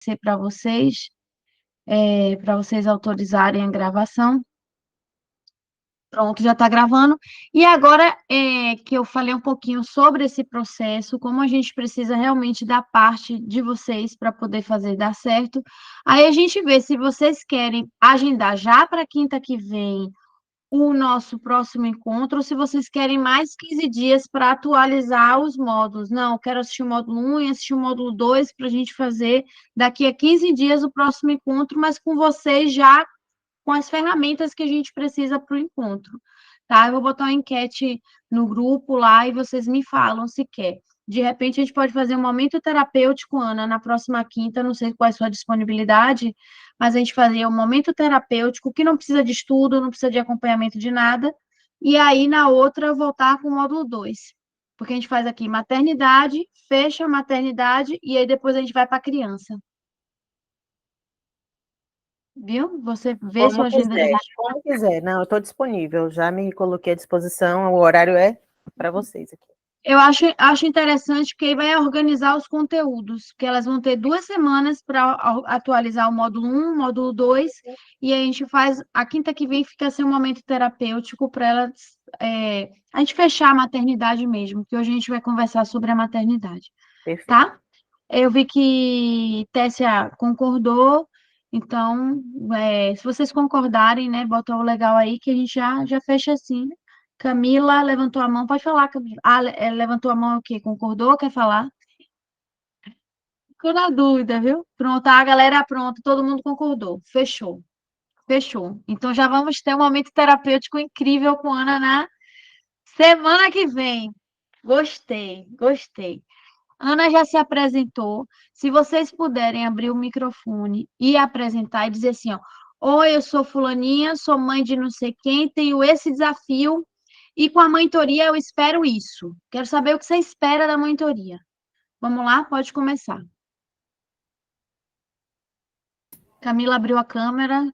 ser para vocês autorizarem a gravação. Pronto, já está gravando. E agora que eu falei um pouquinho sobre esse processo, como a gente precisa realmente da parte de vocês para poder fazer dar certo, aí a gente vê se vocês querem agendar já para quinta que vem o nosso próximo encontro, ou se vocês querem mais 15 dias para atualizar os módulos. Não, eu quero assistir o módulo 1 e assistir o módulo 2 para a gente fazer daqui a 15 dias o próximo encontro, mas com vocês já com as ferramentas que a gente precisa para o encontro, tá? Eu vou botar uma enquete no grupo lá e vocês me falam se quer. De repente, a gente pode fazer um momento terapêutico, Ana, na próxima quinta, não sei qual é a sua disponibilidade, mas a gente fazer um momento terapêutico que não precisa de estudo, não precisa de acompanhamento de nada, e aí na outra voltar com o módulo 2. Porque a gente faz aqui maternidade, fecha a maternidade, e aí depois a gente vai para a criança. Viu? Você vê sua Como agenda quiser, direitinho. como quiser. Não, eu estou disponível, já me coloquei à disposição, o horário é para vocês aqui. Eu acho interessante que aí vai organizar os conteúdos, que elas vão ter 2 semanas para atualizar o módulo 1, módulo 2, e a gente faz, a quinta que vem fica assim um momento terapêutico para elas, a gente fechar a maternidade mesmo, que hoje a gente vai conversar sobre a maternidade, Perfeito. tá? Eu vi que Tessia concordou, então, se vocês concordarem, né, bota o legal aí que a gente já fecha assim. Camila levantou a mão, pode falar, Camila. Ah, levantou a mão o quê? Concordou? Quer falar? Ficou na dúvida, viu? Pronto, a galera, pronto, todo mundo concordou. Fechou, fechou. Então já vamos ter um momento terapêutico incrível com a Ana na semana que vem. Gostei, gostei. Ana já se apresentou. Se vocês puderem abrir o microfone e apresentar e dizer assim, ó, oi, eu sou fulaninha, sou mãe de não sei quem, tenho esse desafio e com a mentoria eu espero isso. Quero saber o que você espera da mentoria. Vamos lá? Pode começar. Camila abriu a câmera.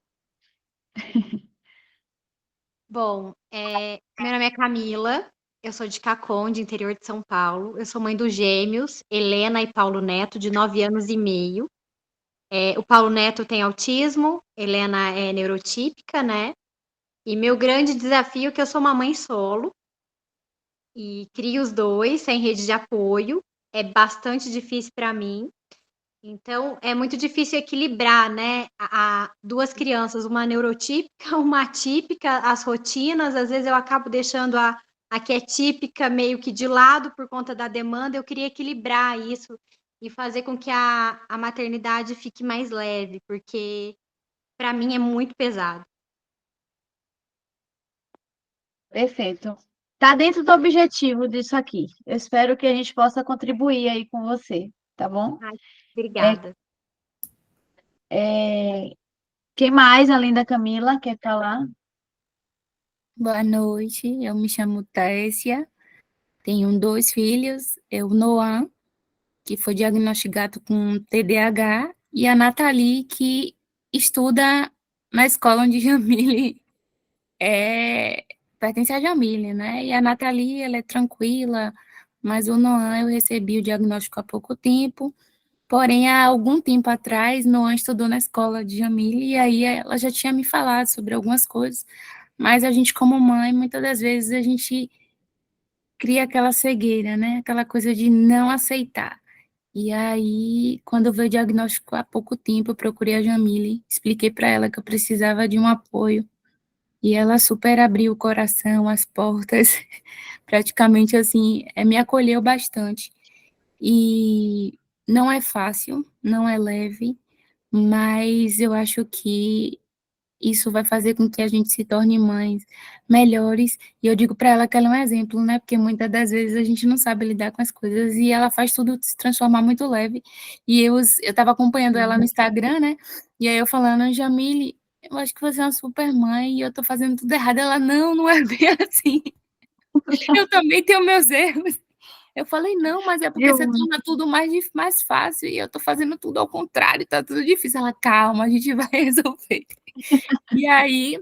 Bom, meu nome é Camila, eu sou de Caconde, interior de São Paulo. Eu sou mãe dos gêmeos, Helena e Paulo Neto, de 9 anos e meio. O Paulo Neto tem autismo, Helena é neurotípica, né? E meu grande desafio é que eu sou uma mãe solo e crio os dois sem rede de apoio. É bastante difícil para mim. Então, é muito difícil equilibrar, né, duas crianças, uma neurotípica, uma atípica, as rotinas. Às vezes eu acabo deixando a que é típica meio que de lado por conta da demanda. Eu queria equilibrar isso e fazer com que a maternidade fique mais leve, porque para mim é muito pesado. Perfeito. Tá dentro do objetivo disso aqui. Eu espero que a gente possa contribuir aí com você, tá bom? Ai, obrigada. Quem mais, além da Camila, quer falar? Boa noite, eu me chamo Tessia, tenho 2 filhos, o Noah, que foi diagnosticado com TDAH, e a Nathalie, que estuda na escola onde Jamile pertence a Jamile, né? E a Nathalie, ela é tranquila, mas o Noah, eu recebi o diagnóstico há pouco tempo, porém, há algum tempo atrás, Noah estudou na escola de Jamile, e aí ela já tinha me falado sobre algumas coisas, mas a gente, como mãe, muitas das vezes a gente cria aquela cegueira, né? Aquela coisa de não aceitar. E aí, quando eu vi o diagnóstico há pouco tempo, eu procurei a Jamile, expliquei para ela que eu precisava de um apoio. E ela super abriu o coração, as portas, praticamente assim, me acolheu bastante. E não é fácil, não é leve, mas eu acho que isso vai fazer com que a gente se torne mães melhores. E eu digo para ela que ela é um exemplo, né? Porque muitas das vezes a gente não sabe lidar com as coisas e ela faz tudo se transformar muito leve. E eu estava acompanhando ela no Instagram, né? E aí eu falando, Jamile, eu acho que você é uma super mãe e eu tô fazendo tudo errado. Ela, não, não é bem assim. Eu também tenho meus erros. Eu falei, não, mas é porque você torna tudo mais fácil e eu tô fazendo tudo ao contrário, tá tudo difícil. Ela, calma, a gente vai resolver. E aí,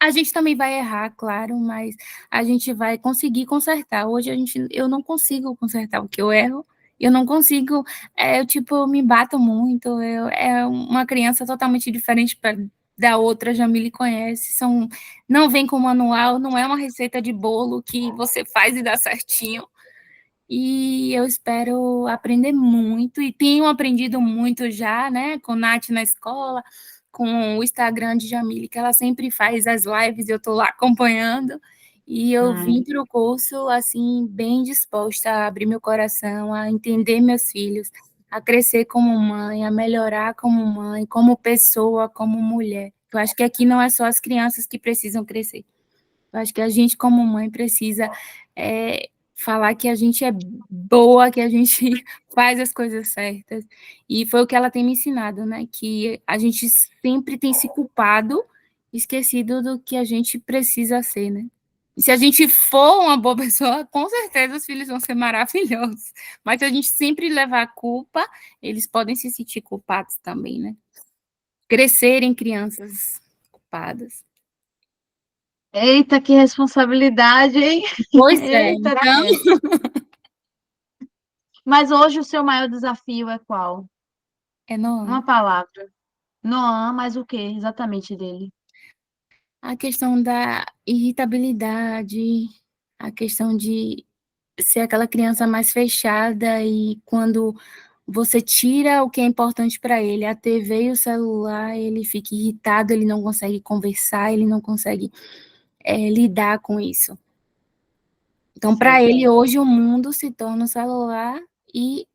a gente também vai errar, claro, mas a gente vai conseguir consertar. Hoje eu não consigo consertar o que eu erro, Eu não consigo, eu me bato muito, é uma criança totalmente diferente da outra, Jamile conhece, não vem com manual, não é uma receita de bolo que você faz e dá certinho, e eu espero aprender muito, e tenho aprendido muito já, né, com Nath na escola, com o Instagram de Jamile, que ela sempre faz as lives, eu estou lá acompanhando, e eu vim para o curso, assim, bem disposta a abrir meu coração, a entender meus filhos, a crescer como mãe, a melhorar como mãe, como pessoa, como mulher. Eu acho que aqui não é só as crianças que precisam crescer. Eu acho que a gente, como mãe, precisa falar que a gente é boa, que a gente faz as coisas certas. E foi o que ela tem me ensinado, né? Que a gente sempre tem se culpado, esquecido do que a gente precisa ser, né? E se a gente for uma boa pessoa, com certeza os filhos vão ser maravilhosos. Mas se a gente sempre levar a culpa, eles podem se sentir culpados também, né? Crescerem crianças culpadas. Eita, que responsabilidade, hein? Pois é, Eita, então... Mas hoje o seu maior desafio é qual? É Noam. Uma palavra. Noam, mas o que exatamente dele? A questão da irritabilidade, a questão de ser aquela criança mais fechada e quando você tira o que é importante para ele, a TV e o celular, ele fica irritado, ele não consegue conversar, ele não consegue lidar com isso. Então, para ele, hoje, o mundo se torna o celular e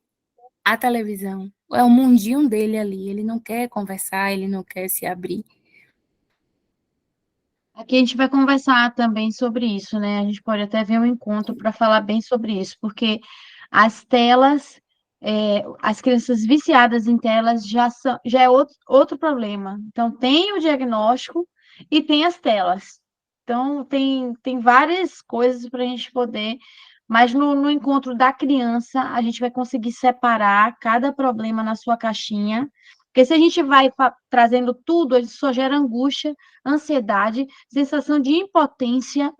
a televisão. É o mundinho dele ali, ele não quer conversar, ele não quer se abrir. Aqui a gente vai conversar também sobre isso, né? A gente pode até ver um encontro para falar bem sobre isso, porque as telas, as crianças viciadas em telas já é outro problema. Então, tem o diagnóstico e tem as telas. Então, tem várias coisas para a gente poder, mas no encontro da criança, a gente vai conseguir separar cada problema na sua caixinha, porque se a gente vai trazendo tudo, ele só gera angústia, ansiedade, sensação de impotência,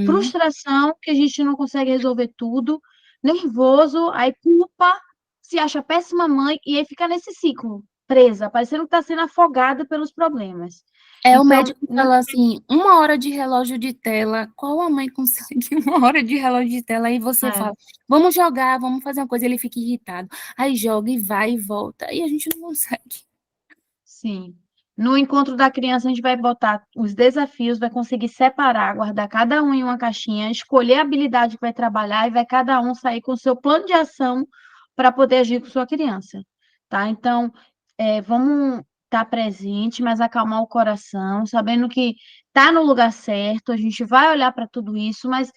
frustração, que a gente não consegue resolver tudo, nervoso, aí culpa, se acha péssima mãe, e aí fica nesse ciclo, presa, parecendo que está sendo afogada pelos problemas. O Então, médico falou assim, 1 hora de relógio de tela, qual a mãe consegue 1 hora de relógio de tela? Aí você fala, vamos jogar, vamos fazer uma coisa, ele fica irritado. Aí joga e vai e volta, e a gente não consegue. Sim. No encontro da criança, a gente vai botar os desafios, vai conseguir separar, guardar cada um em uma caixinha, escolher a habilidade que vai trabalhar e vai cada um sair com o seu plano de ação para poder agir com sua criança, tá? Então, vamos estar presente, mas acalmar o coração, sabendo que está no lugar certo, a gente vai olhar para tudo isso, mas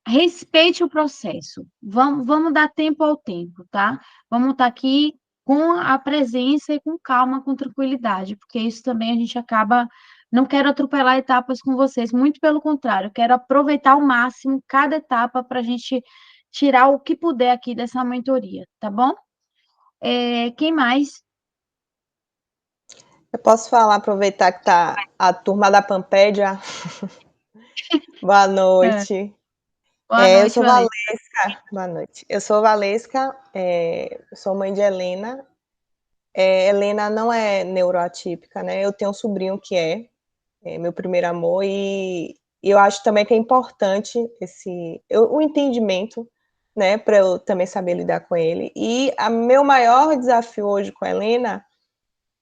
respeite o processo. Vamos dar tempo ao tempo, tá? Vamos estar aqui com a presença e com calma, com tranquilidade, porque isso também a gente acaba. Não quero atropelar etapas com vocês, muito pelo contrário, quero aproveitar ao máximo cada etapa para a gente tirar o que puder aqui dessa mentoria, tá bom? Quem mais? Eu posso falar, aproveitar que tá a turma da Pampédia. Boa noite. Boa noite, eu sou Valesca. Boa noite. Eu sou Valesca, sou mãe de Helena. Helena não é neuroatípica, né? Eu tenho um sobrinho que é meu primeiro amor, e eu acho também que é importante o entendimento, né, para eu também saber lidar com ele. E meu maior desafio hoje com a Helena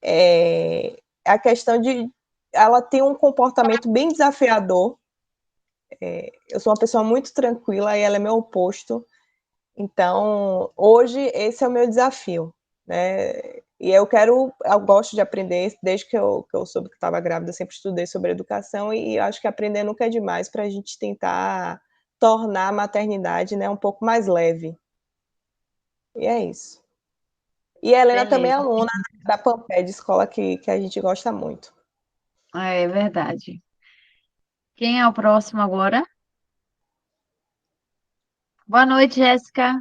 é a questão de ela ter um comportamento bem desafiador. Eu sou uma pessoa muito tranquila e ela é meu oposto. Então, hoje, esse é o meu desafio, né? E eu gosto de aprender, desde que eu soube que estava grávida, eu sempre estudei sobre educação, e acho que aprender nunca é demais para a gente tentar tornar a maternidade, né, um pouco mais leve. E é isso. E a Helena também é aluna da Pampé, de escola que a gente gosta muito. É verdade. Quem é o próximo agora? Boa noite, Jéssica.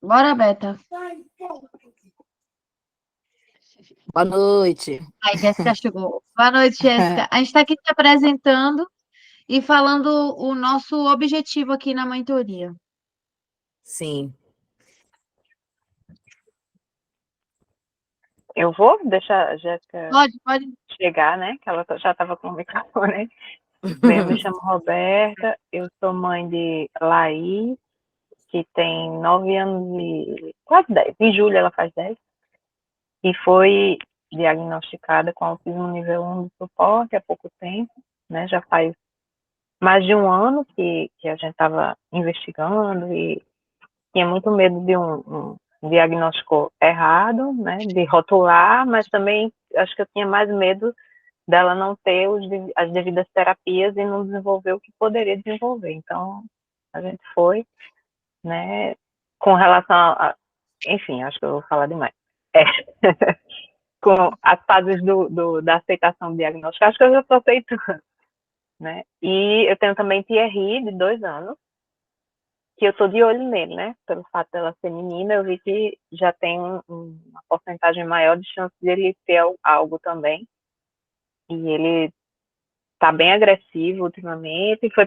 Bora, Beta. Boa noite. Aí, Jéssica chegou. Boa noite, Jéssica. A gente está aqui te apresentando e falando o nosso objetivo aqui na mentoria. Sim. Eu vou deixar a Jéssica Pode. chegar, né? Que ela já estava com o microfone. Bem, eu me chamo Roberta, eu sou mãe de Laís, que tem 9 anos e quase 10. Em julho ela faz 10. E foi diagnosticada com autismo nível 1 do suporte há pouco tempo, né? Já faz mais de um ano que a gente estava investigando e tinha muito medo de um diagnóstico errado, né? De rotular, mas também acho que eu tinha mais medo dela não ter as devidas terapias e não desenvolver o que poderia desenvolver. Então, a gente foi, né, com relação enfim, acho que eu vou falar demais. Com as fases da aceitação do diagnóstico, acho que eu já estou aceitando, né? E eu tenho também Thierry, de 2 anos, que eu estou de olho nele, né? Pelo fato dela ser menina, eu vi que já tem uma porcentagem maior de chance de ele ter algo também. E ele tá bem agressivo ultimamente, e foi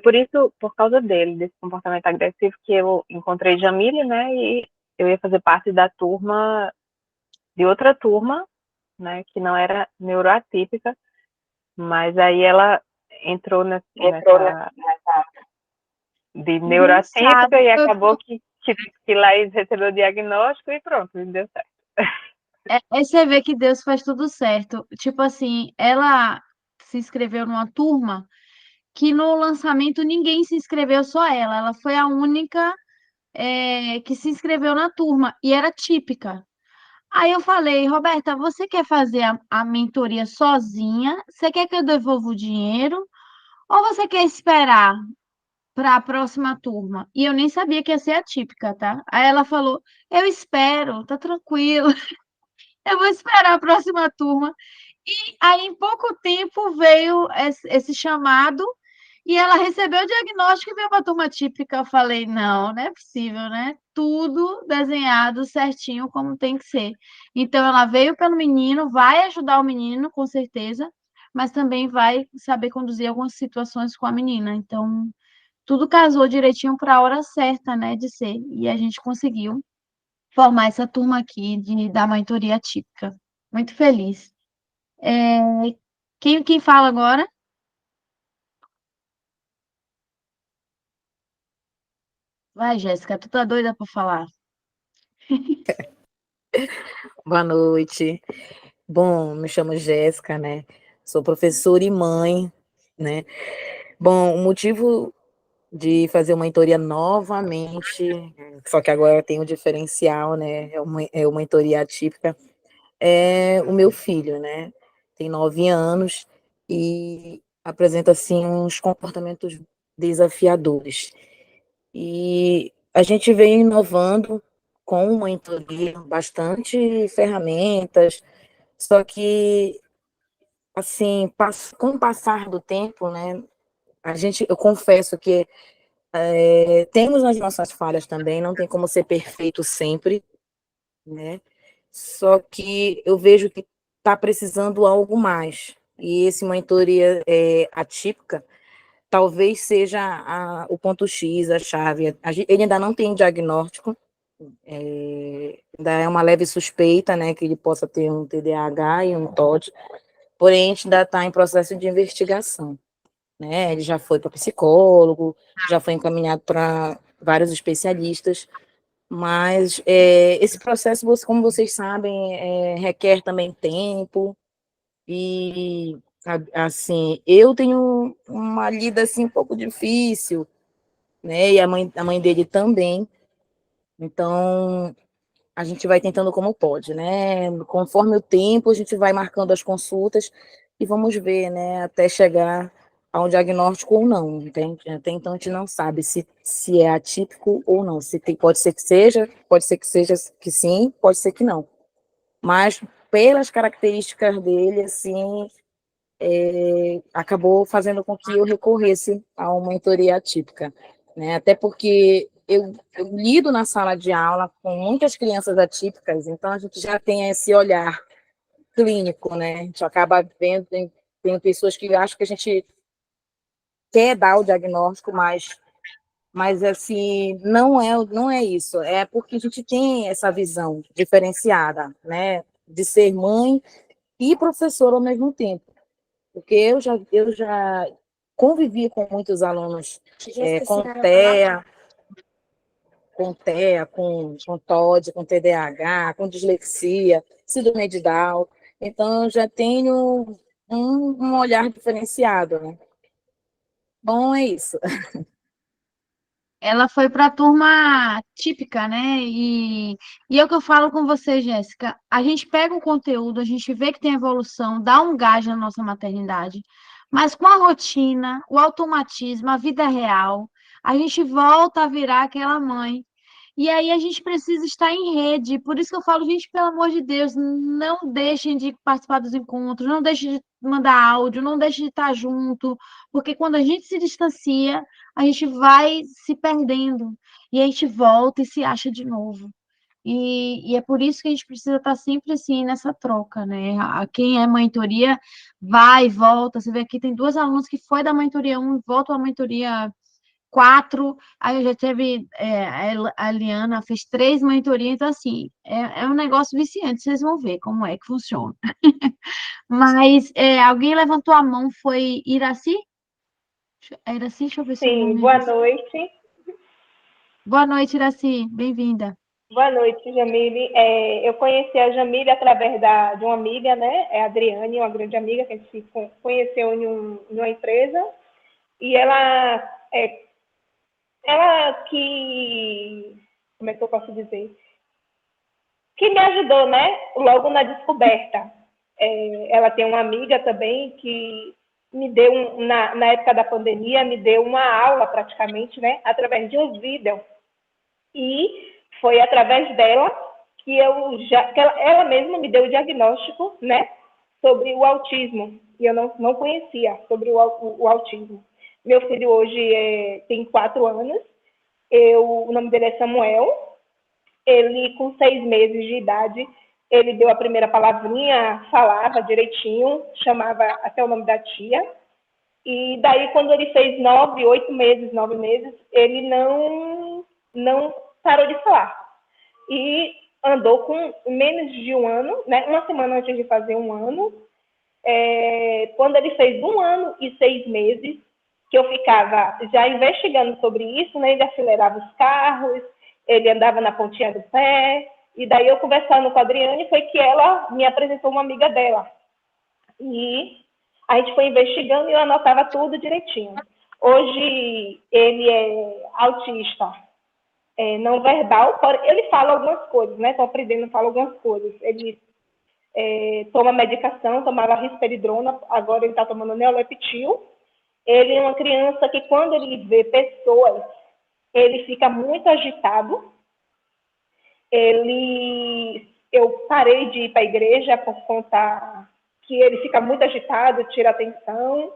por causa dele, desse comportamento agressivo, que eu encontrei Jamile, né, e eu ia fazer parte de outra turma, né, que não era neuroatípica, mas aí ela entrou nessa de neuroatípica e acabou que Laís recebeu o diagnóstico e pronto, deu certo. Aí você vê que Deus faz tudo certo. Tipo assim, ela se inscreveu numa turma que no lançamento ninguém se inscreveu, só ela. Ela foi a única que se inscreveu na turma e era típica. Aí eu falei, Roberta, você quer fazer a mentoria sozinha? Você quer que eu devolva o dinheiro? Ou você quer esperar para a próxima turma? E eu nem sabia que ia ser atípica, tá? Aí ela falou, eu espero, tá tranquilo. Eu vou esperar a próxima turma. E aí, em pouco tempo, veio esse chamado e ela recebeu o diagnóstico e veio para a turma típica. Eu falei, não é possível, né? Tudo desenhado certinho como tem que ser. Então, ela veio pelo menino, vai ajudar o menino, com certeza, mas também vai saber conduzir algumas situações com a menina. Então, tudo casou direitinho para a hora certa, né, de ser. E a gente conseguiu formar essa turma aqui da mentoria típica. Muito feliz. Quem fala agora? Vai, Jéssica, tu tá doida para falar. Boa noite. Bom, me chamo Jéssica, né? Sou professora e mãe, né? Bom, o motivo de fazer uma mentoria novamente, só que agora tem um diferencial, né? É uma mentoria atípica, é o meu filho, né? Tem 9 anos e apresenta, assim, uns comportamentos desafiadores. E a gente vem inovando com uma mentoria, bastante ferramentas, só que, assim, com o passar do tempo, né, eu confesso que temos as nossas falhas também, não tem como ser perfeito sempre, né, só que eu vejo que está precisando algo mais, e esse mentoria atípica, talvez seja o ponto X, a chave. Ele ainda não tem diagnóstico, ainda é uma leve suspeita, né, que ele possa ter um TDAH e um TOD, porém a gente ainda está em processo de investigação, né, ele já foi para psicólogo, já foi encaminhado para vários especialistas, mas esse processo, como vocês sabem, requer também tempo, e assim, eu tenho uma lida assim um pouco difícil, né, e a mãe dele também, então a gente vai tentando como pode, né? Conforme o tempo, a gente vai marcando as consultas e vamos ver, né? Até chegar a um diagnóstico ou não, entende? Até então a gente não sabe se é atípico ou não. Pode ser que seja que sim, pode ser que não. Mas pelas características dele, assim, acabou fazendo com que eu recorresse a uma mentoria atípica, né? Até porque eu lido na sala de aula com muitas crianças atípicas, então a gente já tem esse olhar clínico, né? A gente acaba vendo, tem pessoas que acham que a gente quer dar o diagnóstico, mas assim, não é isso. É porque a gente tem essa visão diferenciada, né? De ser mãe e professora ao mesmo tempo. Porque eu já convivi com muitos alunos com TEA, com TOD, com TDAH, com dislexia, síndrome de Down. Então, eu já tenho um olhar diferenciado, né? Bom, é isso. Ela foi para a turma típica, né? E é o que eu falo com você, Jéssica. A gente pega o conteúdo, a gente vê que tem evolução, dá um gás na nossa maternidade, mas com a rotina, o automatismo, a vida real, a gente volta a virar aquela mãe. E aí a gente precisa estar em rede. Por isso que eu falo, gente, pelo amor de Deus, não deixem de participar dos encontros, não deixem de mandar áudio, não deixem de estar junto, porque quando a gente se distancia, a gente vai se perdendo e a gente volta e se acha de novo. E é por isso que a gente precisa estar sempre assim nessa troca, né? Quem é mentoria vai e volta. Você vê aqui, tem duas alunas que foi da mentoria 1 e voltam à mentoria 4. Aí já teve a Eliana fez 3 mentorias, então assim, é um negócio viciante, vocês vão ver como é que funciona. Mas alguém levantou a mão, foi Iraci? Iraci, deixa eu ver seu Sim, nome. boa noite. Boa noite, Iraci, bem-vinda. Boa noite, Jamile. Eu conheci a Jamile através de uma amiga, né? É a Adriane, uma grande amiga que a gente se conheceu em uma empresa. E ela que, como é que eu posso dizer? Que me ajudou, né? Logo na descoberta. Ela tem uma amiga também que me deu, na época da pandemia, me deu uma aula praticamente, né? Através de um vídeo. E foi através dela que ela mesma me deu o diagnóstico, né, sobre o autismo. E eu não conhecia sobre o autismo. Meu filho hoje tem 4 anos. O nome dele é Samuel. Ele, com 6 meses de idade, ele deu a primeira palavrinha, falava direitinho, chamava até o nome da tia. E daí, quando ele fez 9 meses, ele não parou de falar. E andou com menos de um ano, né? Uma semana antes de fazer um ano. Quando ele fez 1 ano e 6 meses, que eu ficava já investigando sobre isso, né? Ele acelerava os carros, ele andava na pontinha do pé. E daí, eu conversando com a Adriane, foi que ela me apresentou uma amiga dela. E a gente foi investigando e eu anotava tudo direitinho. Hoje, ele é autista não verbal, ele fala algumas coisas, né? Estou aprendendo a falar algumas coisas. Ele toma medicação, tomava risperidona, agora ele está tomando neoleptil. Ele é uma criança que, quando ele vê pessoas, ele fica muito agitado. Eu parei de ir para a igreja por conta que ele fica muito agitado, tira atenção.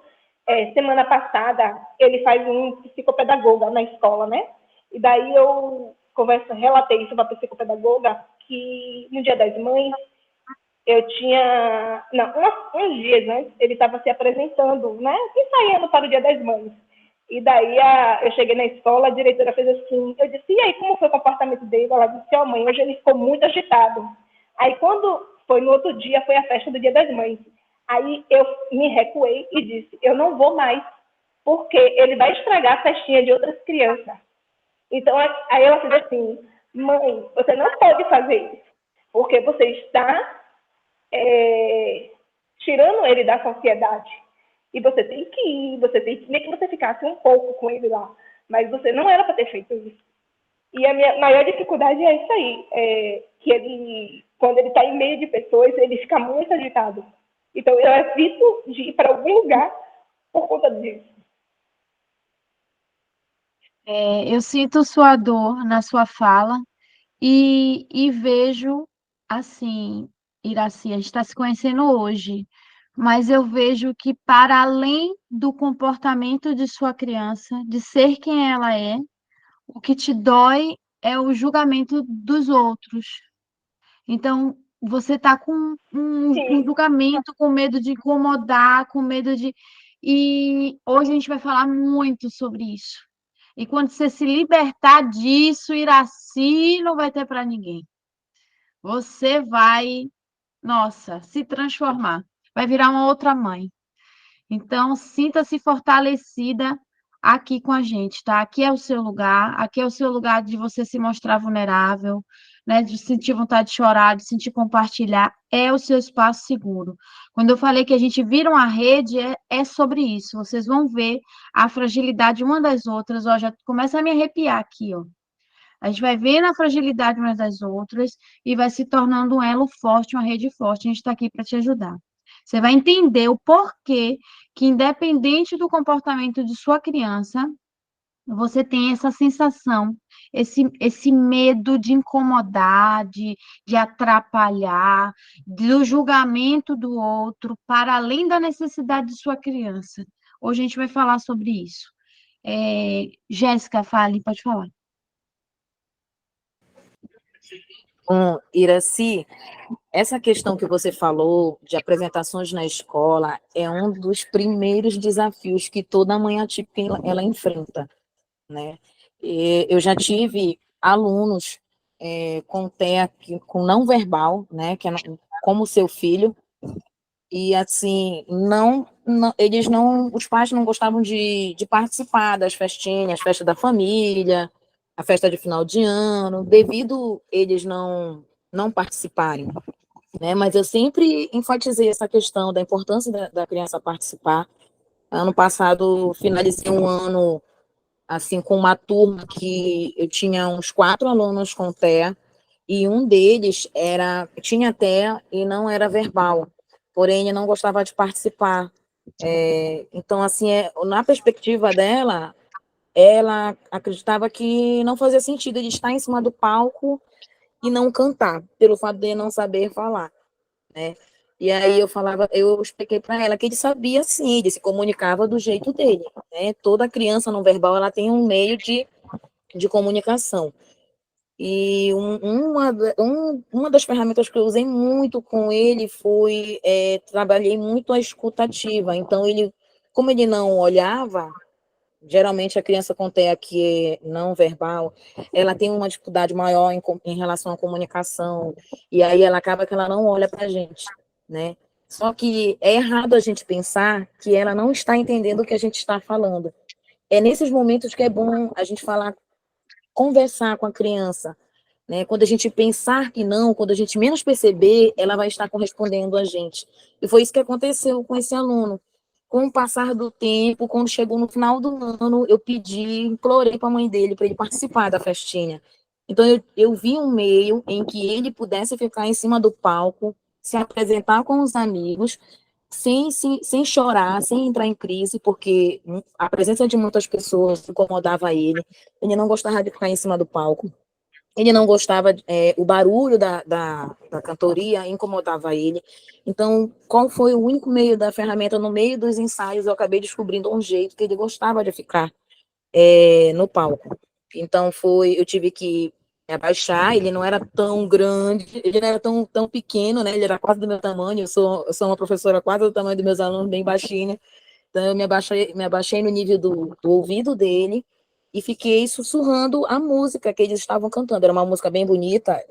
Semana passada, ele faz um psicopedagoga na escola, né? E daí eu relatei isso para a psicopedagoga, que no Dia das Mães, eu tinha... Não, uns dias antes, ele estava se apresentando, né? Ensaiando para o Dia das Mães. E daí eu cheguei na escola, a diretora fez assim, eu disse, e aí, como foi o comportamento dele? Ela disse, ó, mãe, hoje ele ficou muito agitado. Aí, quando foi no outro dia, foi a festa do Dia das Mães. Aí eu me recuei e disse, eu não vou mais, porque ele vai estragar a festinha de outras crianças. Então, aí ela fez assim, mãe, você não pode fazer isso, porque você está tirando ele da sociedade. E você tem que ir, nem que você ficasse um pouco com ele lá, mas você não era para ter feito isso. E a minha maior dificuldade é isso aí, que ele, quando ele está em meio de pessoas, ele fica muito agitado. Então, eu evito de ir para algum lugar por conta disso. Eu sinto sua dor na sua fala e vejo, assim, Iraci, a gente está se conhecendo hoje, mas eu vejo que, para além do comportamento de sua criança, de ser quem ela é, o que te dói é o julgamento dos outros. Então, você está com um Sim. julgamento, com medo de incomodar, com medo de... E hoje a gente vai falar muito sobre isso. E quando você se libertar disso, Iraci não vai ter para ninguém. Você vai, nossa, se transformar. Vai virar uma outra mãe. Então, sinta-se fortalecida aqui com a gente, tá? Aqui é o seu lugar, aqui é o seu lugar de você se mostrar vulnerável, né? De sentir vontade de chorar, de sentir compartilhar, é o seu espaço seguro. Quando eu falei que a gente vira uma rede, é sobre isso. Vocês vão ver a fragilidade uma das outras, ó, já começa a me arrepiar aqui, ó. A gente vai vendo a fragilidade umas das outras e vai se tornando um elo forte, uma rede forte. A gente está aqui para te ajudar. Você vai entender o porquê que, independente do comportamento de sua criança, você tem essa sensação, esse medo de incomodar, de atrapalhar, do julgamento do outro, para além da necessidade de sua criança. Hoje a gente vai falar sobre isso. Jéssica, fale, pode falar. Iraci, essa questão que você falou de apresentações na escola é um dos primeiros desafios que toda mãe atípica ela enfrenta, né? Eu já tive alunos com TEA, com não verbal, né, que é como seu filho, e assim, eles não, os pais não gostavam de participar das festinhas, festa da família, a festa de final de ano, devido eles não participarem, né? Mas eu sempre enfatizei essa questão da importância da criança participar. Ano passado, finalizei um ano assim com uma turma que eu tinha uns 4 alunos com TEA, e um deles tinha TEA e não era verbal, porém ele não gostava de participar. Então, assim, na perspectiva dela, ela acreditava que não fazia sentido ele estar em cima do palco e não cantar, pelo fato de ele não saber falar, né? E aí eu expliquei para ela que ele sabia sim, ele se comunicava do jeito dele, né? Toda criança não verbal, ela tem um meio de comunicação. E uma das ferramentas que eu usei muito com ele foi, trabalhei muito a escutativa. Então, como ele não olhava, geralmente a criança com TEA que é não verbal, ela tem uma dificuldade maior em relação à comunicação, e aí ela acaba que ela não olha para a gente, né? Só que é errado a gente pensar que ela não está entendendo o que a gente está falando. É nesses momentos que é bom a gente falar, conversar com a criança, né? Quando a gente pensar que não, quando a gente menos perceber, ela vai estar correspondendo a gente. E foi isso que aconteceu com esse aluno. Com o passar do tempo, quando chegou no final do ano, eu implorei para a mãe dele para ele participar da festinha. Então, eu vi um meio em que ele pudesse ficar em cima do palco, se apresentar com os amigos, sem chorar, sem entrar em crise, porque a presença de muitas pessoas incomodava ele. Ele não gostava de ficar em cima do palco. Ele não gostava, o barulho da cantoria incomodava ele. Então, qual foi o único meio da ferramenta? No meio dos ensaios, eu acabei descobrindo um jeito que ele gostava de ficar no palco. Então, eu tive que me abaixar, ele não era tão grande, ele não era tão pequeno, né? Ele era quase do meu tamanho, eu sou uma professora quase do tamanho dos meus alunos, bem baixinha. Então, eu me abaixei no nível do ouvido dele e fiquei sussurrando a música que eles estavam cantando. Era uma música bem bonita,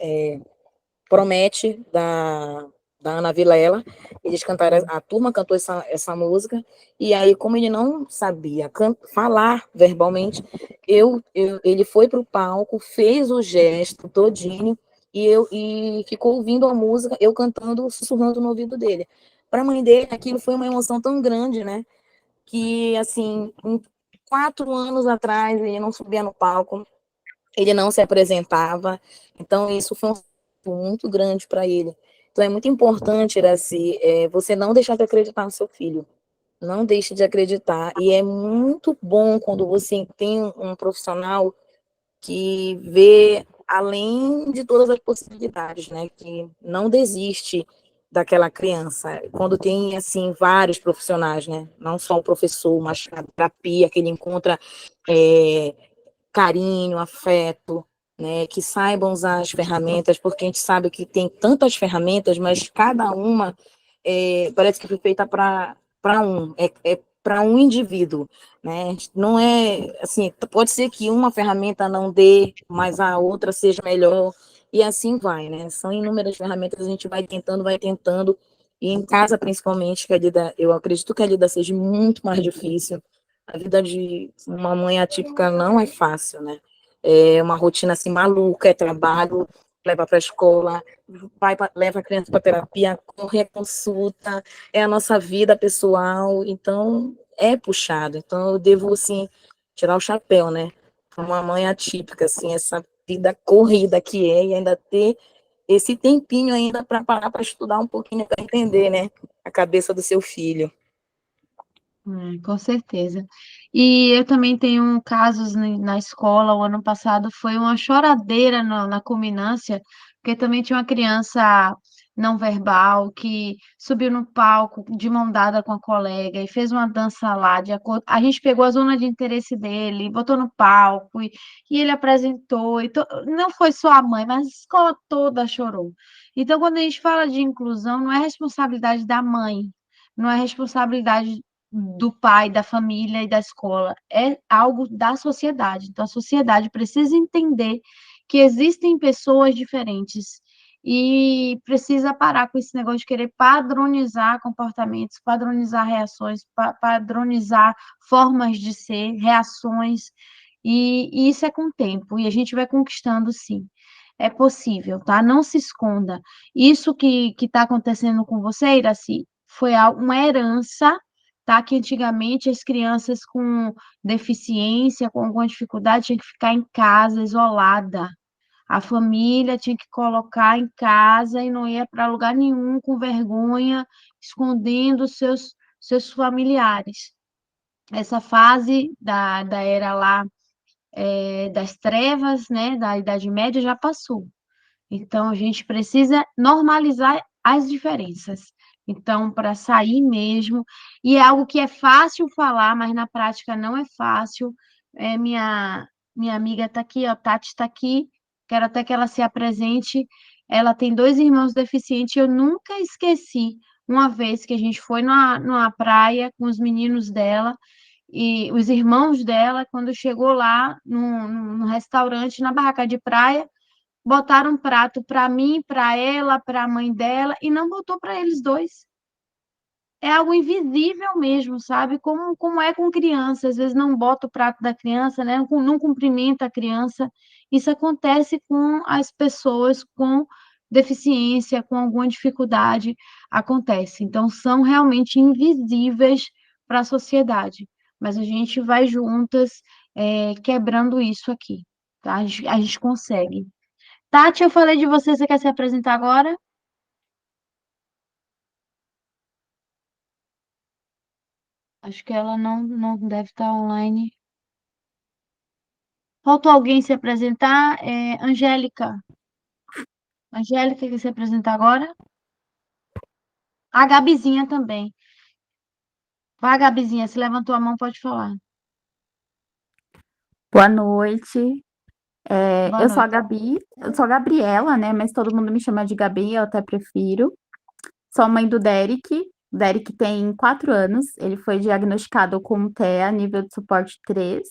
Promete, da Ana Vilela. Eles cantaram, a turma cantou essa música, e aí, como ele não sabia falar verbalmente, ele foi para o palco, fez o gesto todinho, e ficou ouvindo a música, eu cantando, sussurrando no ouvido dele. Para a mãe dele, aquilo foi uma emoção tão grande, né? Que, assim, 4 anos atrás, ele não subia no palco, ele não se apresentava, então isso foi muito grande para ele. Então é muito importante, Iraci, você não deixar de acreditar no seu filho, não deixe de acreditar, e é muito bom quando você tem um profissional que vê além de todas as possibilidades, né, que não desiste daquela criança, quando tem, assim, vários profissionais, né, não só o professor, mas a terapia, que ele encontra carinho, afeto, né, que saibam usar as ferramentas, porque a gente sabe que tem tantas ferramentas, mas cada uma parece que foi feita para um, para um indivíduo, né? Não é assim, pode ser que uma ferramenta não dê, mas a outra seja melhor, e assim vai, né? São inúmeras ferramentas, a gente vai tentando, e em casa, principalmente, que a lida, eu acredito que a lida seja muito mais difícil. A vida de uma mãe atípica não é fácil, né? É uma rotina assim maluca, é trabalho, leva para a escola, leva a criança para terapia, corre a consulta, é a nossa vida pessoal, então é puxado. Então eu devo assim tirar o chapéu, né? Para uma mãe atípica, assim, essa vida corrida que é, e ainda ter esse tempinho ainda para parar para estudar um pouquinho, para entender, né, a cabeça do seu filho. Com certeza. E eu também tenho casos na escola. O ano passado foi uma choradeira na culminância, porque também tinha uma criança não verbal que subiu no palco de mão dada com a colega e fez uma dança lá. A gente pegou a zona de interesse dele, botou no palco e ele apresentou. Não foi só a mãe, mas a escola toda chorou. Então, quando a gente fala de inclusão, não é responsabilidade da mãe, não é responsabilidade do pai, da família e da escola, é algo da sociedade. Então, a sociedade precisa entender que existem pessoas diferentes e precisa parar com esse negócio de querer padronizar comportamentos, padronizar reações, padronizar formas de ser, reações, e isso é com o tempo, e a gente vai conquistando, sim. É possível, tá? Não se esconda. Isso que está acontecendo com você, Iraci, foi uma herança, tá? Que antigamente as crianças com deficiência, com alguma dificuldade, tinham que ficar em casa, isolada. A família tinha que colocar em casa e não ia para lugar nenhum com vergonha, escondendo seus familiares. Essa fase da era lá, das trevas, né, da Idade Média já passou. Então, a gente precisa normalizar as diferenças. Então, para sair mesmo, e é algo que é fácil falar, mas na prática não é fácil. Minha amiga está aqui, ó, Tati está aqui, quero até que ela se apresente. Ela tem 2 irmãos deficientes, eu nunca esqueci uma vez que a gente foi numa praia com os meninos dela, e os irmãos dela, quando chegou lá no restaurante, na barraca de praia, botaram um prato para mim, para ela, para a mãe dela, e não botou para eles dois. É algo invisível mesmo, sabe? Como é com criança, às vezes não bota o prato da criança, né? Não cumprimenta a criança. Isso acontece com as pessoas com deficiência, com alguma dificuldade, acontece. Então, são realmente invisíveis para a sociedade. Mas a gente vai juntas, quebrando isso aqui, tá? A gente consegue. Tati, eu falei de você, você quer se apresentar agora? Acho que ela não deve estar online. Faltou alguém se apresentar? Angélica. Angélica quer se apresentar agora? A Gabizinha também. Vai, Gabizinha, se levantou a mão, pode falar. Boa noite. Boa Eu sou a noite. Gabi, eu sou a Gabriela, né? Mas todo mundo me chama de Gabi, eu até prefiro. Sou mãe do Derek. O Derek tem 4 anos. Ele foi diagnosticado com TEA, nível de suporte 3.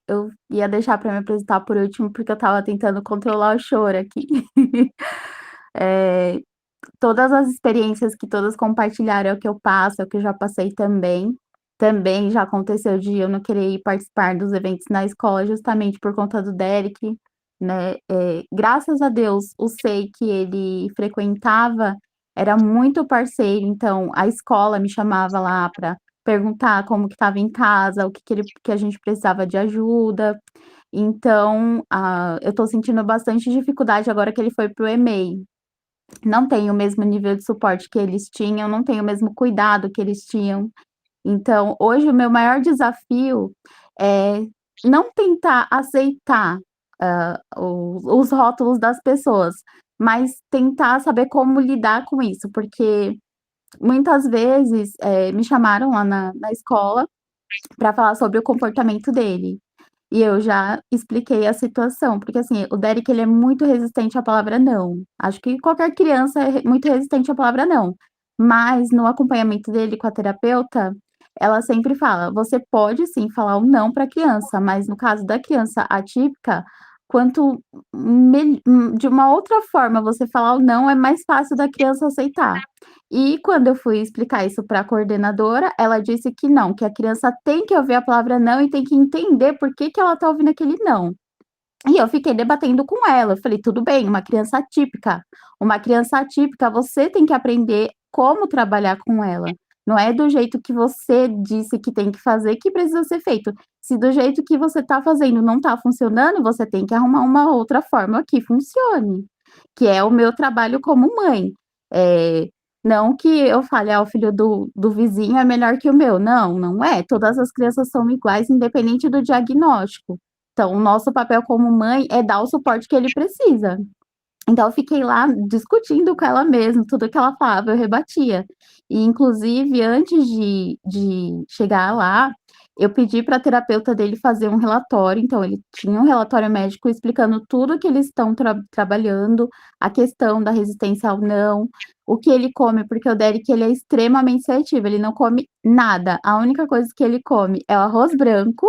Eu ia deixar para me apresentar por último, porque eu estava tentando controlar o choro aqui. É, todas as experiências que todas compartilharam é o que eu passo, é o que eu já passei também. Também já aconteceu de eu não querer ir participar dos eventos na escola justamente por conta do Derek, né? Graças a Deus, o SEI que ele frequentava era muito parceiro, então a escola me chamava lá para perguntar como que estava em casa, o que a gente precisava de ajuda. Então, eu estou sentindo bastante dificuldade agora que ele foi para o EMEI. Não tem o mesmo nível de suporte que eles tinham, não tem o mesmo cuidado que eles tinham. Então, hoje o meu maior desafio é não tentar aceitar, os rótulos das pessoas, mas tentar saber como lidar com isso, porque muitas vezes, me chamaram lá na escola para falar sobre o comportamento dele. E eu já expliquei a situação, porque assim, o Derek ele é muito resistente à palavra não. Acho que qualquer criança é muito resistente à palavra não. Mas no acompanhamento dele com a terapeuta, ela sempre fala: você pode sim falar o não para a criança, mas no caso da criança atípica, de uma outra forma você falar o não, é mais fácil da criança aceitar. E quando eu fui explicar isso para a coordenadora, ela disse que não, que a criança tem que ouvir a palavra não e tem que entender por que que ela está ouvindo aquele não. E eu fiquei debatendo com ela, eu falei: "Tudo bem, uma criança atípica, você tem que aprender como trabalhar com ela, não é do jeito que você disse que tem que fazer que precisa ser feito. Se do jeito que você está fazendo não está funcionando, você tem que arrumar uma outra forma que funcione", que é o meu trabalho como mãe. Não que eu fale: "Ah, o filho do vizinho é melhor que o meu", não, não é, todas as crianças são iguais independente do diagnóstico. Então, o nosso papel como mãe é dar o suporte que ele precisa. Então, eu fiquei lá discutindo com ela mesmo, tudo que ela falava, eu rebatia. E, inclusive, antes de chegar lá, eu pedi para a terapeuta dele fazer um relatório. Então, ele tinha um relatório médico explicando tudo que eles estão trabalhando, a questão da resistência ao não, o que ele come, porque o Derek ele é extremamente seletivo, ele não come nada. A única coisa que ele come é o arroz branco,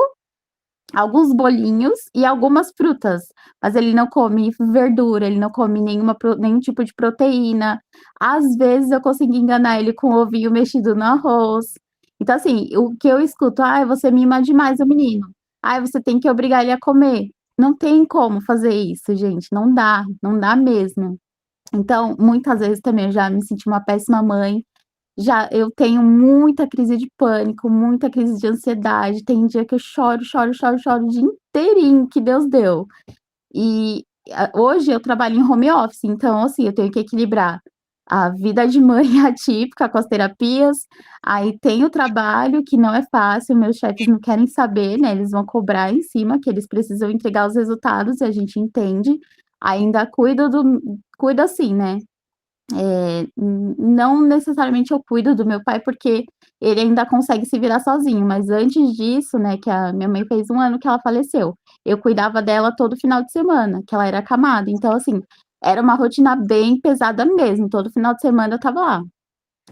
alguns bolinhos e algumas frutas, mas ele não come verdura, ele não come nenhum tipo de proteína. Às vezes eu consegui enganar ele com ovinho mexido no arroz. Então, assim, o que eu escuto: "Ai, você mima demais o menino. Ai, você tem que obrigar ele a comer". Não tem como fazer isso, gente, não dá, não dá mesmo. Então, muitas vezes também eu já me senti uma péssima mãe, já eu tenho muita crise de pânico, muita crise de ansiedade, tem dia que eu choro, choro, choro, choro o dia inteirinho que Deus deu. E hoje eu trabalho em home office, então, assim, eu tenho que equilibrar a vida de mãe atípica com as terapias, aí tem o trabalho que não é fácil, meus chefes não querem saber, né, eles vão cobrar em cima que eles precisam entregar os resultados e a gente entende, ainda cuido assim, né, não necessariamente eu cuido do meu pai, porque ele ainda consegue se virar sozinho, mas antes disso, né, que a minha mãe fez 1 ano que ela faleceu, eu cuidava dela todo final de semana, que ela era acamada, então, assim, era uma rotina bem pesada mesmo, todo final de semana eu estava lá,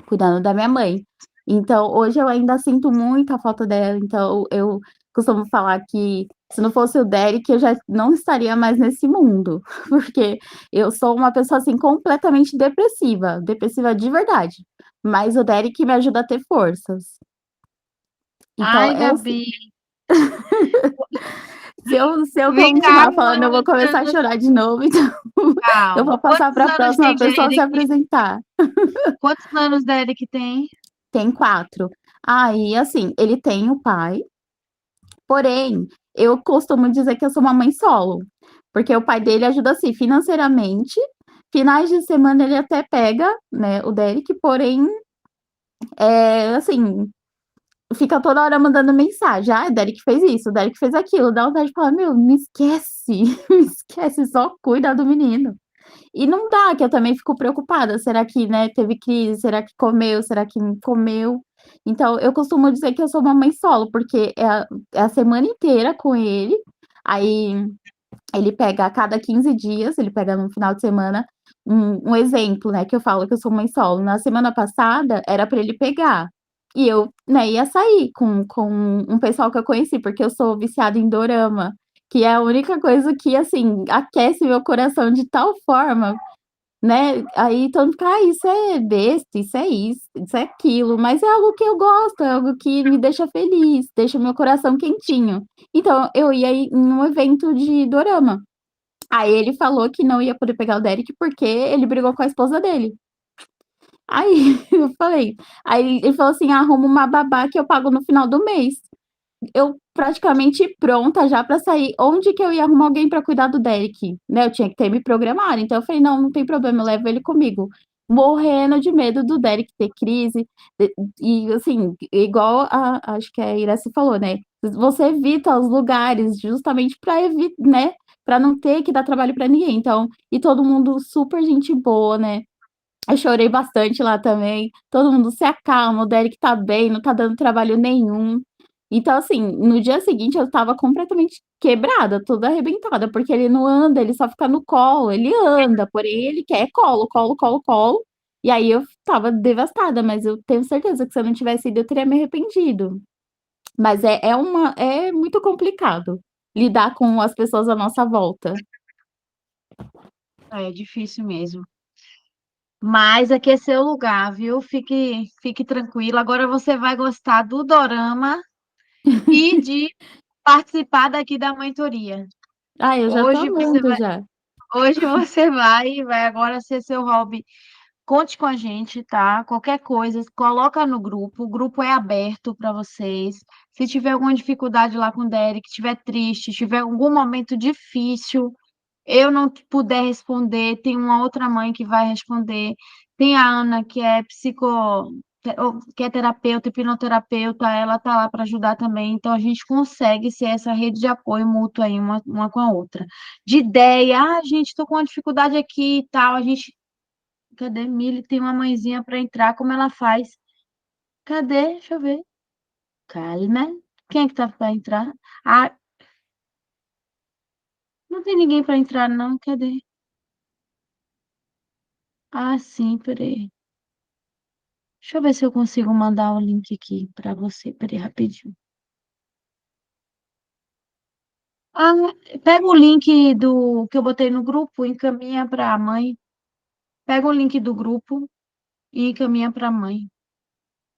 cuidando da minha mãe. Então, hoje eu ainda sinto muita falta dela, então eu costumo falar que se não fosse o Derek, eu já não estaria mais nesse mundo, porque eu sou uma pessoa, assim, completamente depressiva, depressiva de verdade, mas o Derek me ajuda a ter forças. Então, Ai, Gabi, se eu vem cá, continuar falando, eu vou começar a chorar de novo, então eu calma. vou passar Quantos para a anos próxima tem pessoa se Derek? apresentar. Quantos anos Derek tem? Tem 4. Aí, assim, ele tem o pai. Porém, eu costumo dizer que eu sou uma mãe solo, porque o pai dele ajuda, assim, financeiramente, finais de semana ele até pega, né, o Derek, porém, assim, fica toda hora mandando mensagem: "Ah, o Derek fez isso, o Derek fez aquilo", dá vontade de falar: "Meu, me esquece, me esquece, só cuida do menino". E não dá, que eu também fico preocupada, será que, né, teve crise, será que comeu, será que não comeu? Então eu costumo dizer que eu sou uma mãe solo, porque é a semana inteira com ele, aí ele pega a cada 15 dias, ele pega no final de semana um exemplo, né, que eu falo que eu sou mãe solo. Na semana passada era para ele pegar, e eu, né, ia sair com um pessoal que eu conheci, porque eu sou viciada em dorama, que é a única coisa que, assim, aquece meu coração de tal forma, né, aí todo mundo fica: "Ah, isso é besta, isso é aquilo", mas é algo que eu gosto, é algo que me deixa feliz, deixa meu coração quentinho. Então eu ia ir em um evento de dorama. Aí ele falou que não ia poder pegar o Derek, porque ele brigou com a esposa dele. Aí eu falei, aí ele falou assim: "Arruma uma babá que eu pago no final do mês". Eu praticamente pronta já pra sair, onde que eu ia arrumar alguém pra cuidar do Derek, né, eu tinha que ter me programado, então eu falei: "Não, não tem problema, eu levo ele comigo", morrendo de medo do Derek ter crise, e assim, igual acho que a Iracy falou, né, você evita os lugares justamente pra né, pra não ter que dar trabalho pra ninguém, então e todo mundo super gente boa, né, eu chorei bastante lá também, todo mundo: "Se acalma, o Derek tá bem, não tá dando trabalho nenhum". Então, assim, no dia seguinte eu estava completamente quebrada, toda arrebentada, porque ele não anda, ele só fica no colo, ele anda, porém ele quer colo, colo, colo, colo, E aí eu estava devastada, mas eu tenho certeza que se eu não tivesse ido, eu teria me arrependido. Mas é muito complicado lidar com as pessoas à nossa volta. É difícil mesmo. Mas aqui é seu lugar, viu? Fique tranquilo. Agora você vai gostar do dorama e de participar daqui da mentoria. Ah, eu já tô Hoje você amando vai, já. hoje você vai agora ser seu hobby. Conte com a gente, tá? Qualquer coisa, coloca no grupo. O grupo é aberto para vocês. Se tiver alguma dificuldade lá com o Derek, estiver triste, tiver algum momento difícil, eu não puder responder, tem uma outra mãe que vai responder. Tem a Ana, que é que é terapeuta, hipnoterapeuta, ela tá lá para ajudar também. Então a gente consegue ser essa rede de apoio mútuo aí uma com a outra. De ideia, gente, estou com uma dificuldade aqui e tal, a gente cadê Mili? Tem uma mãezinha para entrar, como ela faz? Cadê? Deixa eu ver. Calma. Quem é que tá para entrar? Ah, não tem ninguém para entrar, não. Cadê? Ah, sim, peraí. Deixa eu ver se eu consigo mandar o link aqui para você. Peraí, rapidinho. Ah, pega o link do que eu botei no grupo, encaminha para a mãe. Pega o link do grupo e encaminha para a mãe.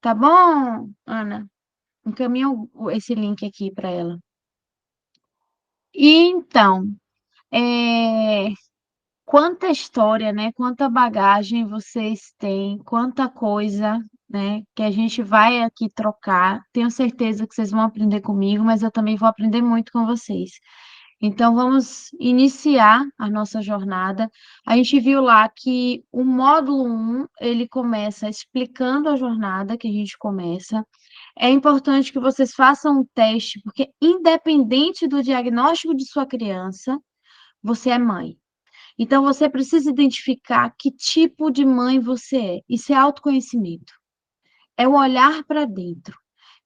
Tá bom, Ana? Encaminha esse link aqui para ela. E então, é, quanta história, né? Quanta bagagem vocês têm, quanta coisa, né? Que a gente vai aqui trocar. Tenho certeza que vocês vão aprender comigo, mas eu também vou aprender muito com vocês. Então, vamos iniciar a nossa jornada. A gente viu lá que o módulo 1, ele começa explicando a jornada que a gente começa. É importante que vocês façam um teste, porque independente do diagnóstico de sua criança, você é mãe. Então, você precisa identificar que tipo de mãe você é. Isso é autoconhecimento. É o olhar para dentro.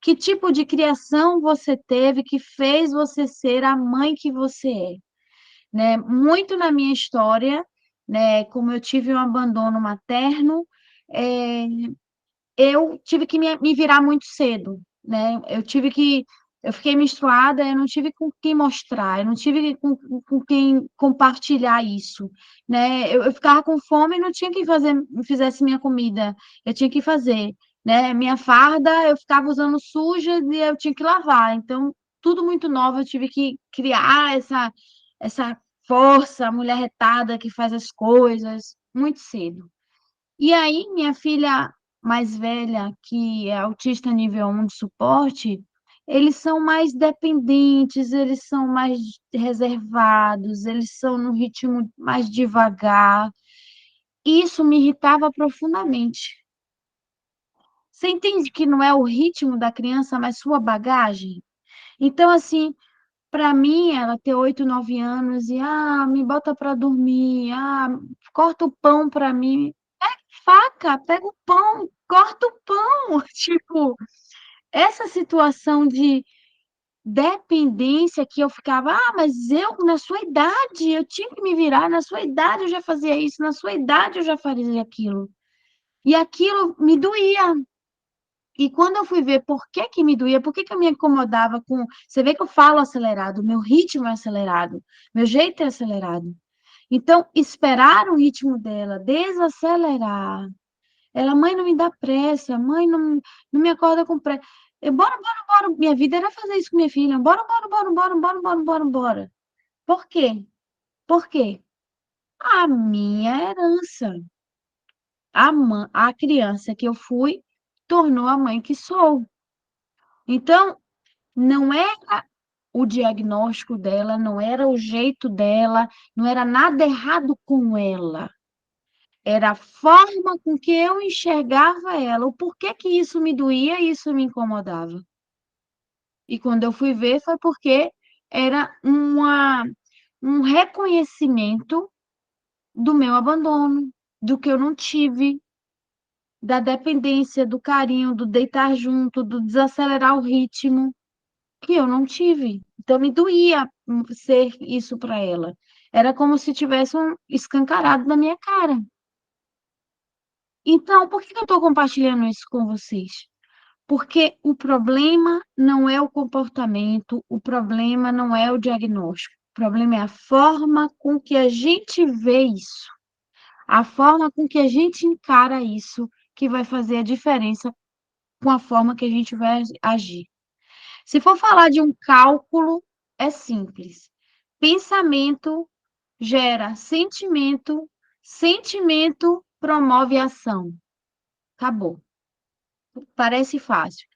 Que tipo de criação você teve que fez você ser a mãe que você é, né? Muito na minha história, né? Como eu tive um abandono materno, é, eu tive que me virar muito cedo, né? Eu fiquei menstruada, eu não tive com quem mostrar, eu não tive com quem compartilhar isso, né? Eu ficava com fome e não tinha quem fizesse minha comida, eu tinha que fazer, né? Minha farda eu ficava usando suja e eu tinha que lavar, então tudo muito novo, eu tive que criar essa força, a mulher retada que faz as coisas muito cedo. E aí, minha filha mais velha, que é autista nível 1 de suporte, eles são mais dependentes, eles são mais reservados, eles são no ritmo mais devagar. Isso me irritava profundamente. Você entende que não é o ritmo da criança, mas sua bagagem? Então, assim, para mim, ela ter 8, 9 anos e, me bota para dormir, corta o pão para mim. Faca, pega o pão, corta o pão. Tipo, essa situação de dependência que eu ficava, mas eu, na sua idade, eu tinha que me virar, na sua idade eu já fazia isso, na sua idade eu já fazia aquilo. E aquilo me doía. E quando eu fui ver por que que me doía, por que que eu me incomodava com. Você vê que eu falo acelerado, meu ritmo é acelerado, meu jeito é acelerado. Então, esperar o ritmo dela, desacelerar. Ela, mãe, não me dá pressa, mãe, não me acorda com pressa. Bora, bora, bora. Minha vida era fazer isso com minha filha. Bora, bora, bora, bora, bora, bora, bora, bora. Por quê? Por quê? A minha herança. A criança que eu fui tornou a mãe que sou. Então, não era o diagnóstico dela, não era o jeito dela, não era nada errado com ela. Era a forma com que eu enxergava ela, o porquê que isso me doía e isso me incomodava. E quando eu fui ver, foi porque era um reconhecimento do meu abandono, do que eu não tive, da dependência, do carinho, do deitar junto, do desacelerar o ritmo, que eu não tive. Então, me doía ser isso para ela. Era como se tivesse um escancarado na minha cara. Então, por que eu estou compartilhando isso com vocês? Porque o problema não é o comportamento, o problema não é o diagnóstico, o problema é a forma com que a gente vê isso, a forma com que a gente encara isso, que vai fazer a diferença com a forma que a gente vai agir. Se for falar de um cálculo, é simples. Pensamento gera sentimento, sentimento promove ação. Acabou. Parece fácil.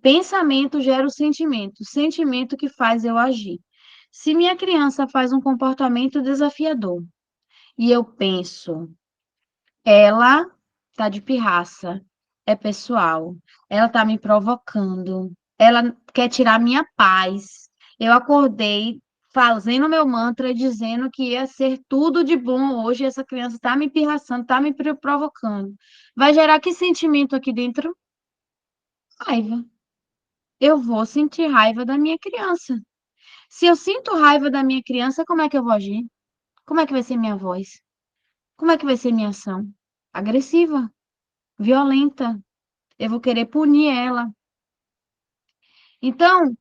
Pensamento gera o sentimento que faz eu agir. Se minha criança faz um comportamento desafiador e eu penso, ela tá de pirraça, é pessoal, ela tá me provocando, ela quer tirar minha paz. Eu acordei fazendo meu mantra dizendo que ia ser tudo de bom hoje, e essa criança tá me pirraçando, tá me provocando. Vai gerar que sentimento aqui dentro? Raiva. Eu vou sentir raiva da minha criança. Se eu sinto raiva da minha criança, como é que eu vou agir? Como é que vai ser minha voz? Como é que vai ser minha ação? Agressiva, violenta. Eu vou querer punir ela. Então,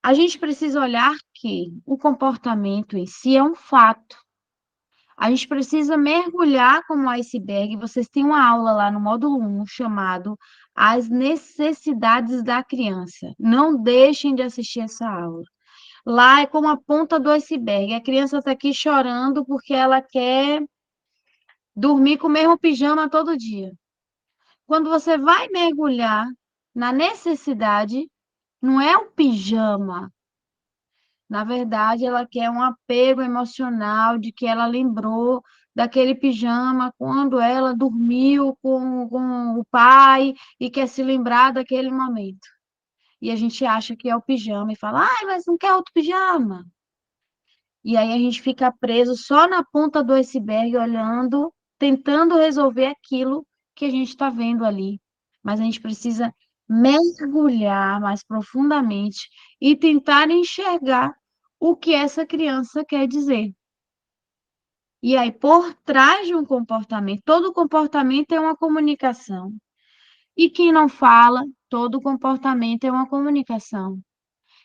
a gente precisa olhar que o comportamento em si é um fato. A gente precisa mergulhar como iceberg. Vocês têm uma aula lá no módulo 1 chamado As Necessidades da Criança. Não deixem de assistir essa aula. Lá é como a ponta do iceberg. A criança está aqui chorando porque ela quer dormir com o mesmo pijama todo dia. Quando você vai mergulhar na necessidade, não é o pijama. Na verdade, ela quer um apego emocional de que ela lembrou daquele pijama quando ela dormiu com o pai e quer se lembrar daquele momento. E a gente acha que é o pijama e fala, ai, mas não quer outro pijama. E aí a gente fica preso só na ponta do iceberg, olhando, tentando resolver aquilo que a gente está vendo ali. Mas a gente precisa mergulhar mais profundamente e tentar enxergar o que essa criança quer dizer. E aí, por trás de um comportamento, todo comportamento é uma comunicação. E quem não fala, todo comportamento é uma comunicação.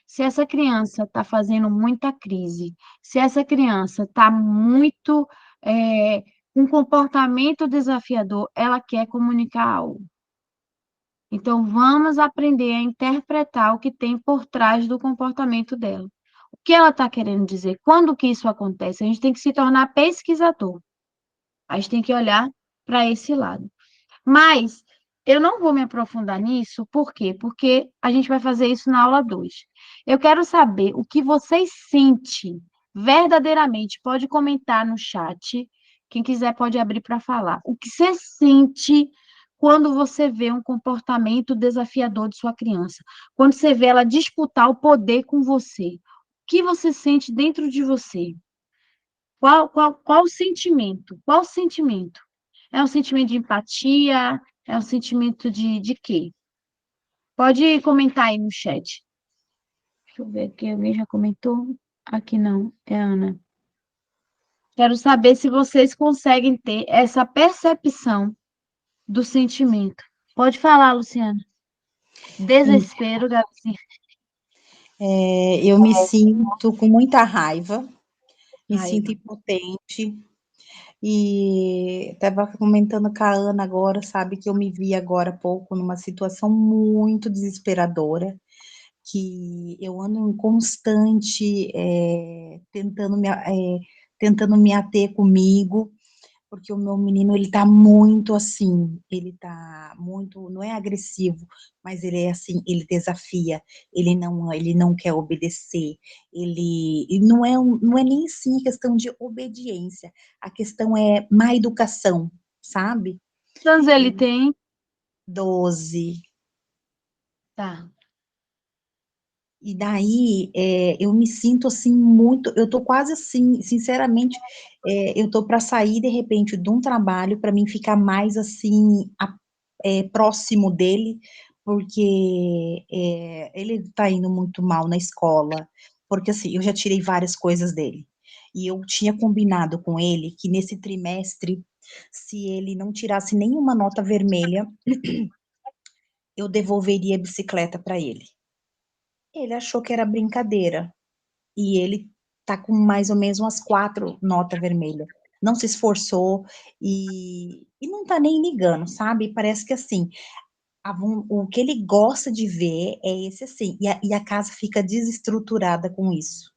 Se essa criança está fazendo muita crise, se essa criança está muito com um comportamento desafiador, ela quer comunicar algo. Então, vamos aprender a interpretar o que tem por trás do comportamento dela. O que ela está querendo dizer? Quando que isso acontece? A gente tem que se tornar pesquisador. A gente tem que olhar para esse lado. Mas eu não vou me aprofundar nisso, por quê? Porque a gente vai fazer isso na aula 2. Eu quero saber o que vocês sentem verdadeiramente. Pode comentar no chat. Quem quiser pode abrir para falar. O que você sente quando você vê um comportamento desafiador de sua criança? Quando você vê ela disputar o poder com você? O que você sente dentro de você? Qual o sentimento? Qual o sentimento? É um sentimento de empatia? É um sentimento de quê? Pode comentar aí no chat. Deixa eu ver aqui, alguém já comentou? Aqui não, é a Ana. Quero saber se vocês conseguem ter essa percepção do sentimento. Pode falar, Luciana. Desespero, Gabi. Eu me sinto com muita raiva, me Raiva. sinto impotente, e estava comentando com a Ana agora, sabe, que eu me vi agora há pouco numa situação muito desesperadora, que eu ando em constante tentando me ater comigo, porque o meu menino, ele tá muito assim, ele tá muito, não é agressivo, mas ele é assim, ele desafia, ele não quer obedecer, e não é nem assim questão de obediência, a questão é má educação, sabe? Quantos ele tem? 12. Tá. E daí, eu me sinto assim muito, eu tô quase assim, sinceramente, eu tô para sair de repente de um trabalho para mim ficar mais assim próximo dele, porque ele tá indo muito mal na escola, porque assim, eu já tirei várias coisas dele. E eu tinha combinado com ele que nesse trimestre, se ele não tirasse nenhuma nota vermelha, eu devolveria a bicicleta para ele. Ele achou que era brincadeira. E ele tá com mais ou menos umas 4 notas vermelhas. Não se esforçou e não tá nem ligando, sabe? Parece que assim, o que ele gosta de ver é esse assim, e a casa fica desestruturada com isso,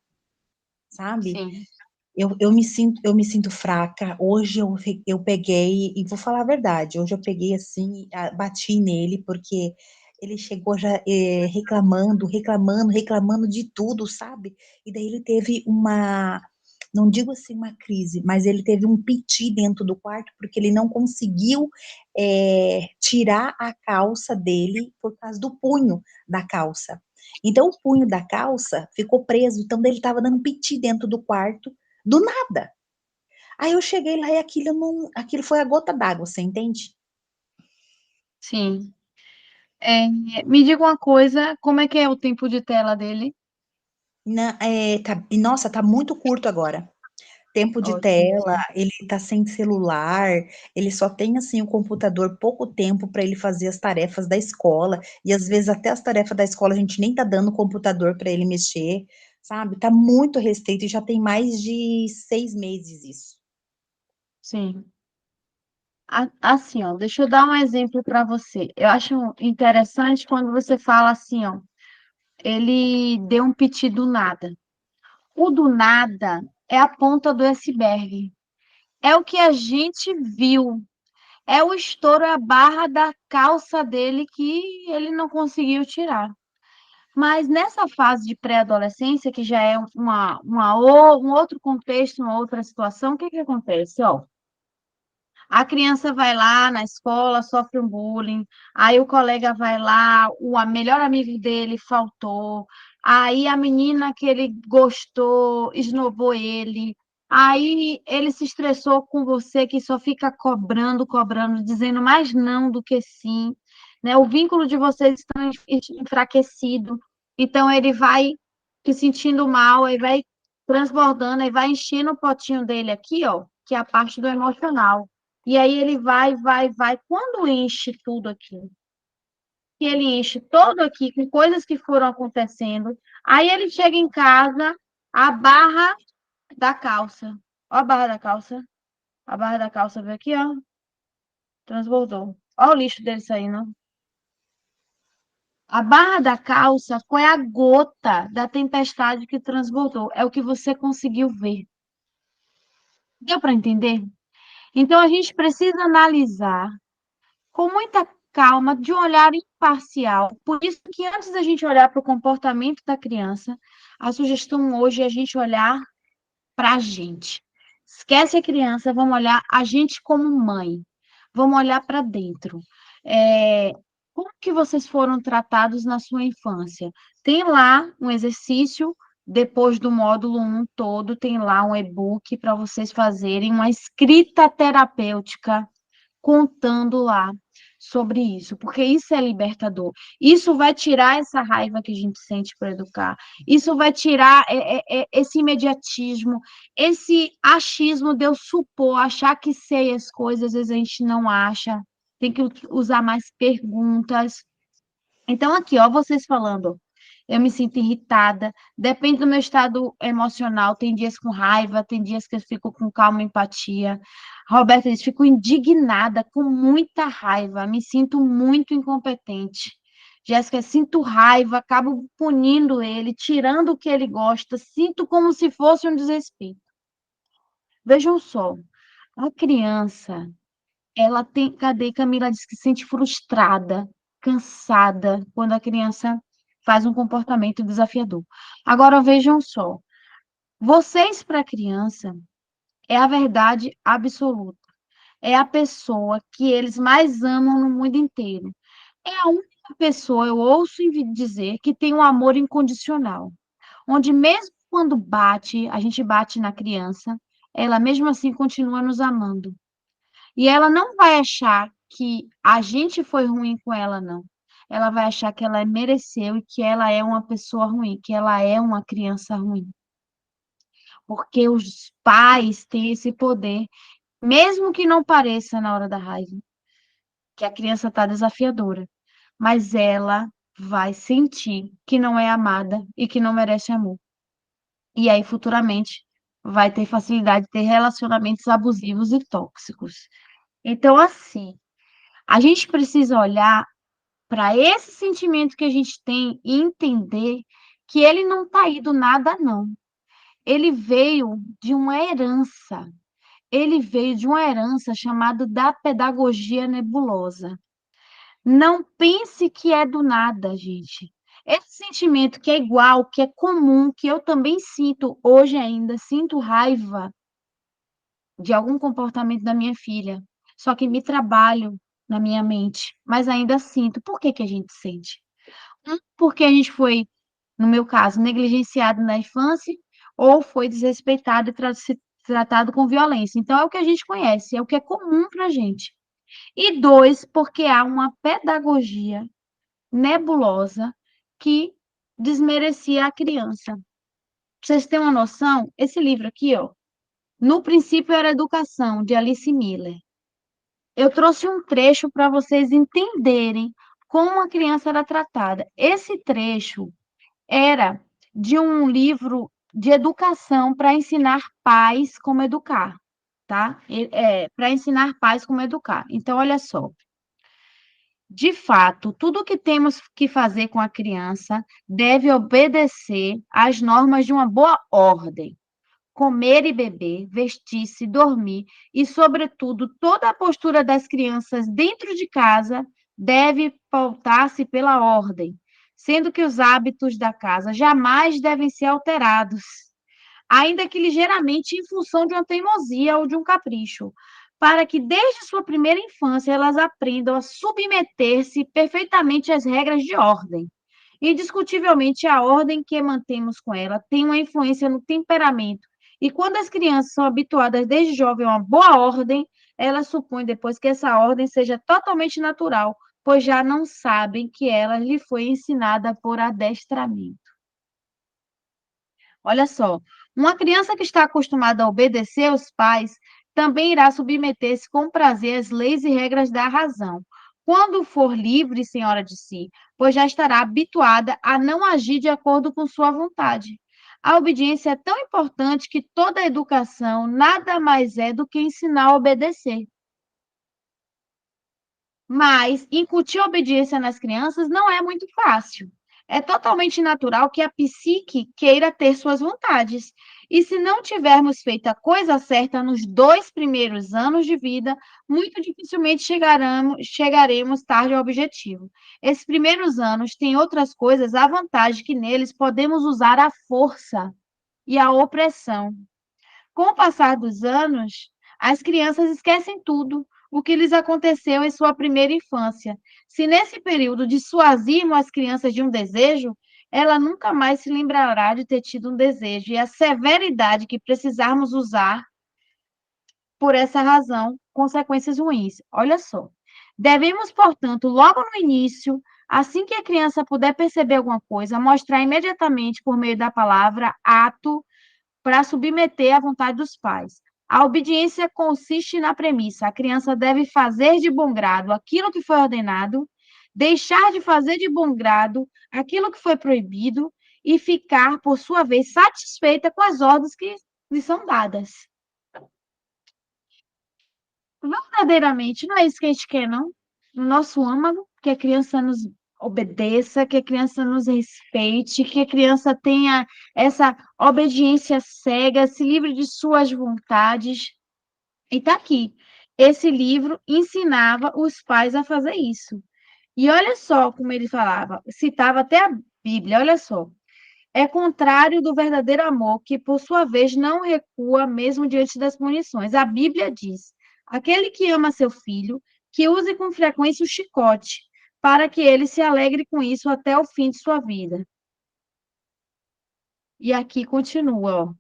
sabe? Sim. Eu me sinto fraca. Hoje eu peguei, e vou falar a verdade, hoje eu peguei assim, bati nele, porque ele chegou já reclamando de tudo, sabe? E daí ele teve não digo assim uma crise, mas ele teve um piti dentro do quarto, porque ele não conseguiu tirar a calça dele por causa do punho da calça. Então o punho da calça ficou preso, então ele estava dando piti dentro do quarto, do nada. Aí eu cheguei lá e aquilo foi a gota d'água, você entende? Sim. Me diga uma coisa, como é que é o tempo de tela dele? Nossa, tá muito curto agora. Tempo de Ótimo. tela, ele tá sem celular, ele só tem assim o computador pouco tempo para ele fazer as tarefas da escola, e às vezes até as tarefas da escola a gente nem tá dando o computador para ele mexer, sabe? Tá muito restrito e já tem mais de 6 meses isso. Sim. Assim, ó, deixa eu dar um exemplo para você. Eu acho interessante quando você fala assim, ó, ele deu um piti do nada. O do nada é a ponta do iceberg. É o que a gente viu. É o estouro, é a barra da calça dele que ele não conseguiu tirar. Mas nessa fase de pré-adolescência, que já é um outro contexto, uma outra situação, o que que acontece? Ó, a criança vai lá na escola, sofre um bullying, aí o colega vai lá, o melhor amigo dele faltou, aí a menina que ele gostou esnobou ele, aí ele se estressou com você que só fica cobrando, cobrando, dizendo mais não do que sim, né? O vínculo de vocês está enfraquecido, então ele vai se sentindo mal, aí vai transbordando, aí vai enchendo o potinho dele aqui, ó, que é a parte do emocional. E aí ele vai, vai, vai. Quando enche tudo aqui, que ele enche todo aqui com coisas que foram acontecendo, aí ele chega em casa, a barra da calça. Ó a barra da calça. A barra da calça veio aqui, ó. Transbordou. Ó o lixo dele saindo. A barra da calça foi a gota da tempestade que transbordou. É o que você conseguiu ver. Deu para entender? Então a gente precisa analisar com muita calma, de um olhar imparcial. Por isso que antes da gente olhar para o comportamento da criança, a sugestão hoje é a gente olhar para a gente. Esquece a criança, vamos olhar a gente como mãe. Vamos olhar para dentro. Como que vocês foram tratados na sua infância? Tem lá um exercício, depois do módulo 1 todo, tem lá um e-book para vocês fazerem uma escrita terapêutica contando lá sobre isso, porque isso é libertador. Isso vai tirar essa raiva que a gente sente para educar. Isso vai tirar esse imediatismo, esse achismo de eu supor, achar que sei as coisas, às vezes a gente não acha. Tem que usar mais perguntas. Então, aqui, ó, vocês falando, eu me sinto irritada, depende do meu estado emocional, tem dias com raiva, tem dias que eu fico com calma e empatia. Roberta diz, fico indignada, com muita raiva, me sinto muito incompetente. Jéssica, sinto raiva, acabo punindo ele, tirando o que ele gosta, sinto como se fosse um desrespeito. Vejam só, a criança, ela tem, cadê? Camila diz que se sente frustrada, cansada, quando a criança faz um comportamento desafiador. Agora vejam só, vocês para a criança é a verdade absoluta. É a pessoa que eles mais amam no mundo inteiro. É a única pessoa, eu ouço dizer, que tem um amor incondicional, onde mesmo quando bate, a gente bate na criança, ela mesmo assim continua nos amando. E ela não vai achar que a gente foi ruim com ela, não. Ela vai achar que ela mereceu e que ela é uma pessoa ruim, que ela é uma criança ruim. porque os pais têm esse poder, mesmo que não pareça na hora da raiva, que a criança está desafiadora, mas ela vai sentir que não é amada e que não merece amor. E aí, futuramente, vai ter facilidade de ter relacionamentos abusivos e tóxicos. Então, assim, a gente precisa olhar para esse sentimento que a gente tem e entender que ele não está aí do nada, não. Ele veio de uma herança. Ele veio de uma herança chamada da pedagogia nebulosa. Não pense que é do nada, gente. Esse sentimento que é igual, que é comum, que eu também sinto hoje ainda, sinto raiva de algum comportamento da minha filha, só que me trabalho na minha mente, mas ainda sinto. Por que que a gente sente? Porque a gente foi, no meu caso, negligenciado na infância ou foi desrespeitado e tratado com violência. Então, é o que a gente conhece, é o que é comum para a gente. E dois, porque há uma pedagogia nebulosa que desmerecia a criança. Pra vocês terem uma noção, esse livro aqui, ó, No Princípio era Educação, de Alice Miller. Eu trouxe um trecho para vocês entenderem como a criança era tratada. Esse trecho era de um livro de educação para ensinar pais como educar, tá? Para ensinar pais como educar. Então, olha só. De fato, tudo o que temos que fazer com a criança deve obedecer às normas de uma boa ordem. Comer e beber, vestir-se, dormir e, sobretudo, toda a postura das crianças dentro de casa deve pautar-se pela ordem, sendo que os hábitos da casa jamais devem ser alterados, ainda que ligeiramente em função de uma teimosia ou de um capricho, para que desde sua primeira infância elas aprendam a submeter-se perfeitamente às regras de ordem. Indiscutivelmente, a ordem que mantemos com ela tem uma influência no temperamento, e quando as crianças são habituadas desde jovem a uma boa ordem, elas supõem depois que essa ordem seja totalmente natural, pois já não sabem que ela lhe foi ensinada por adestramento. Olha só, uma criança que está acostumada a obedecer aos pais também irá submeter-se com prazer às leis e regras da razão, quando for livre e senhora de si, pois já estará habituada a não agir de acordo com sua vontade. A obediência é tão importante que toda a educação nada mais é do que ensinar a obedecer. Mas incutir obediência nas crianças não é muito fácil. É totalmente natural que a psique queira ter suas vontades. E se não tivermos feito a coisa certa nos 2 primeiros anos de vida, muito dificilmente chegaremos tarde ao objetivo. Esses primeiros anos têm outras coisas à vantagem que neles podemos usar a força e a opressão. Com o passar dos anos, as crianças esquecem tudo o que lhes aconteceu em sua primeira infância. Se nesse período dissuadirmos as crianças de um desejo, ela nunca mais se lembrará de ter tido um desejo, e a severidade que precisarmos usar por essa razão, consequências ruins. Olha só. Devemos, portanto, logo no início, assim que a criança puder perceber alguma coisa, mostrar imediatamente, por meio da palavra, ato, para submeter à vontade dos pais. A obediência consiste na premissa: a criança deve fazer de bom grado aquilo que foi ordenado, deixar de fazer de bom grado aquilo que foi proibido e ficar, por sua vez, satisfeita com as ordens que lhe são dadas. Verdadeiramente, não é isso que a gente quer, não? No nosso âmago, que a criança nos obedeça, que a criança nos respeite, que a criança tenha essa obediência cega, se livre de suas vontades. E está aqui. Esse livro ensinava os pais a fazer isso. E olha só como ele falava, citava até a Bíblia, olha só. É contrário do verdadeiro amor, que por sua vez não recua mesmo diante das punições. A Bíblia diz: aquele que ama seu filho, que use com frequência o chicote, para que ele se alegre com isso até o fim de sua vida. E aqui continua, ó.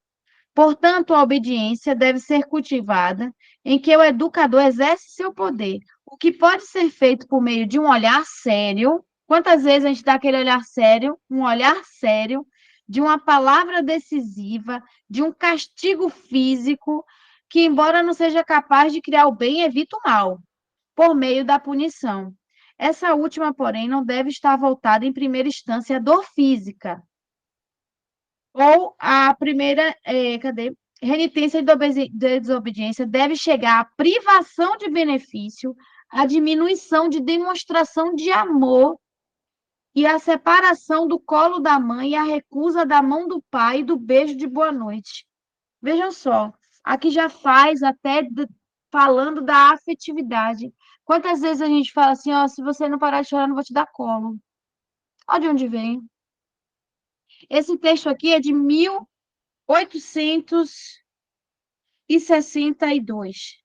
Portanto, a obediência deve ser cultivada em que o educador exerce seu poder, o que pode ser feito por meio de um olhar sério. Quantas vezes a gente dá aquele olhar sério, um olhar sério, de uma palavra decisiva, de um castigo físico, que, embora não seja capaz de criar o bem, evita o mal, por meio da punição. Essa última, porém, não deve estar voltada em primeira instância à dor física, ou a primeira, renitência de desobediência deve chegar à privação de benefício, à diminuição de demonstração de amor e à separação do colo da mãe e à recusa da mão do pai e do beijo de boa noite. Vejam só, aqui já faz até falando da afetividade. Quantas vezes a gente fala assim, ó, se você não parar de chorar, eu não vou te dar colo. Olha de onde vem. Esse texto aqui é de 1862.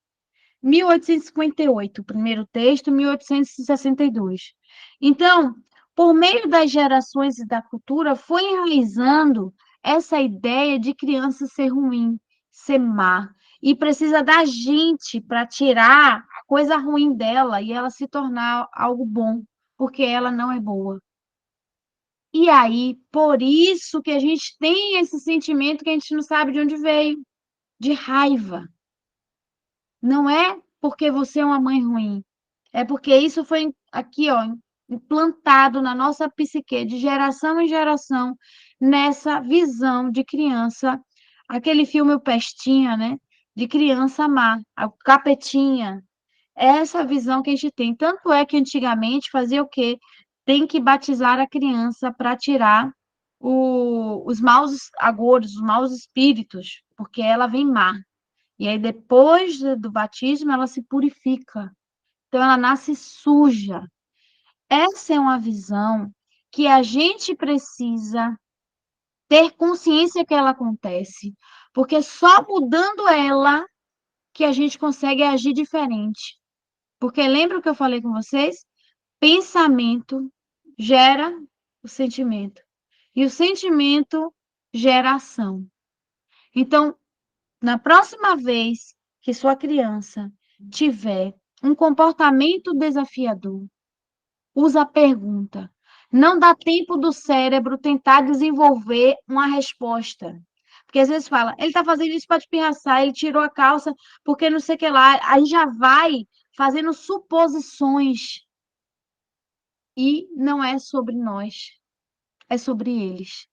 1858, o primeiro texto, 1862. Então, por meio das gerações e da cultura, foi enraizando essa ideia de criança ser ruim, ser má, e precisa da gente para tirar a coisa ruim dela e ela se tornar algo bom, porque ela não é boa. E aí, por isso que a gente tem esse sentimento que a gente não sabe de onde veio, de raiva. Não é porque você é uma mãe ruim, é porque isso foi aqui, ó, implantado na nossa psique de geração em geração, nessa visão de criança, aquele filme O Pestinha, né? De criança má, a capetinha. É essa visão que a gente tem. Tanto é que antigamente fazia o quê? Tem que batizar a criança para tirar os maus agouros, os maus espíritos, porque ela vem má. E aí, depois do batismo, ela se purifica. Então, ela nasce suja. Essa é uma visão que a gente precisa ter consciência que ela acontece, porque só mudando ela que a gente consegue agir diferente. Porque lembra o que eu falei com vocês? Pensamento gera o sentimento. E o sentimento gera ação. Então, na próxima vez que sua criança tiver um comportamento desafiador, usa a pergunta. Não dá tempo do cérebro tentar desenvolver uma resposta. Porque às vezes fala, ele está fazendo isso para te pirraçar, ele tirou a calça porque não sei o que lá. Aí já vai fazendo suposições. E não é sobre nós, é sobre eles.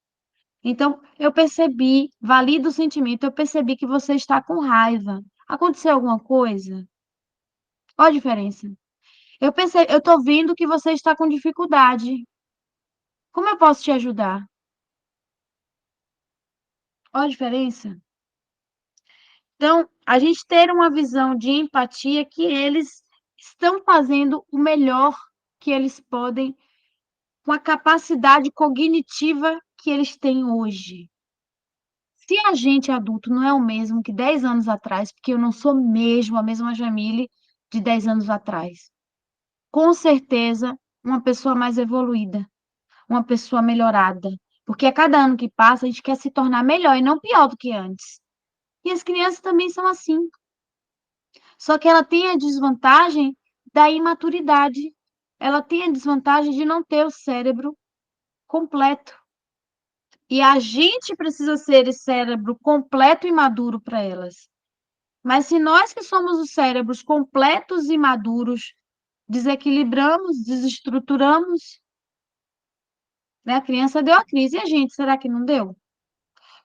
Então, eu percebi, valido o sentimento, eu percebi que você está com raiva. Aconteceu alguma coisa? Olha a diferença. Eu estou vendo que você está com dificuldade. Como eu posso te ajudar? Olha a diferença. Então, a gente ter uma visão de empatia que eles estão fazendo o melhor que eles podem com a capacidade cognitiva que eles têm hoje. Se a gente adulto não é o mesmo que 10 anos atrás, porque eu não sou mesmo a mesma Jamile de 10 anos atrás, com certeza uma pessoa mais evoluída, uma pessoa melhorada, porque a cada ano que passa a gente quer se tornar melhor e não pior do que antes. E as crianças também são assim. Só que ela tem a desvantagem da imaturidade. Ela tem a desvantagem de não ter o cérebro completo. E a gente precisa ser esse cérebro completo e maduro para elas. Mas se nós que somos os cérebros completos e maduros desequilibramos, desestruturamos, né? A criança deu a crise e a gente, será que não deu?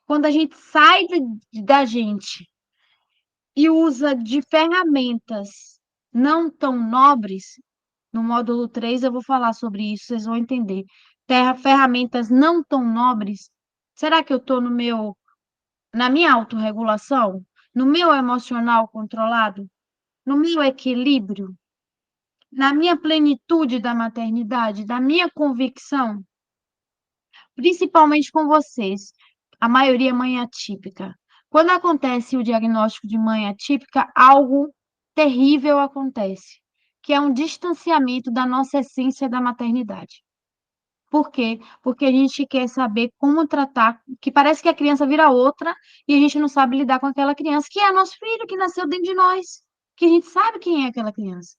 Quando a gente sai da gente e usa de ferramentas não tão nobres, no módulo 3 eu vou falar sobre isso, vocês vão entender. Ferramentas não tão nobres, será que eu estou na minha autorregulação? No meu emocional controlado? No meu equilíbrio? Na minha plenitude da maternidade? Da minha convicção? Principalmente com vocês, a maioria mãe atípica. Quando acontece o diagnóstico de mãe atípica, algo terrível acontece, que é um distanciamento da nossa essência da maternidade. Por quê? Porque a gente quer saber como tratar, que parece que a criança vira outra e a gente não sabe lidar com aquela criança, que é nosso filho, que nasceu dentro de nós, que a gente sabe quem é aquela criança.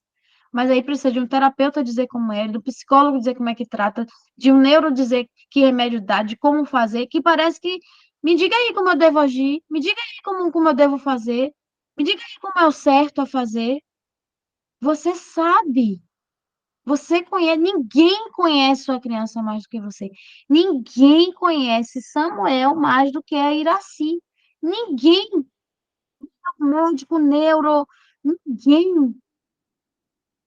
Mas aí precisa de um terapeuta dizer como é, do psicólogo dizer como é que trata, de um neuro dizer que remédio dá, de como fazer, que parece que me diga aí como eu devo agir, me diga aí como eu devo fazer, me diga aí como é o certo a fazer. Você sabe, você conhece, ninguém conhece sua criança mais do que você. Ninguém conhece Samuel mais do que a Iraci. Ninguém, médico, neuro, ninguém.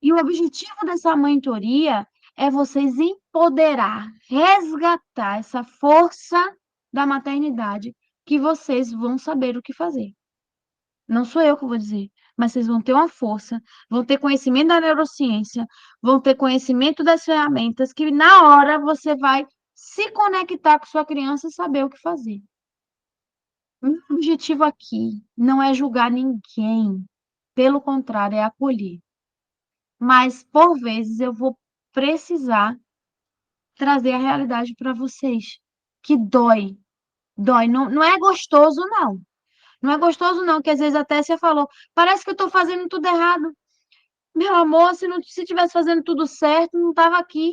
E o objetivo dessa mentoria é vocês empoderar, resgatar essa força da maternidade que vocês vão saber o que fazer. Não sou eu que vou dizer, mas vocês vão ter uma força, vão ter conhecimento da neurociência, vão ter conhecimento das ferramentas que na hora você vai se conectar com sua criança e saber o que fazer. Meu objetivo aqui não é julgar ninguém, pelo contrário, é acolher. Mas, por vezes, eu vou precisar trazer a realidade para vocês, que dói, dói. Não, não é gostoso, não. Não é gostoso, não, que às vezes até você falou, parece que eu estou fazendo tudo errado. Meu amor, se tivesse fazendo tudo certo, não estava aqui.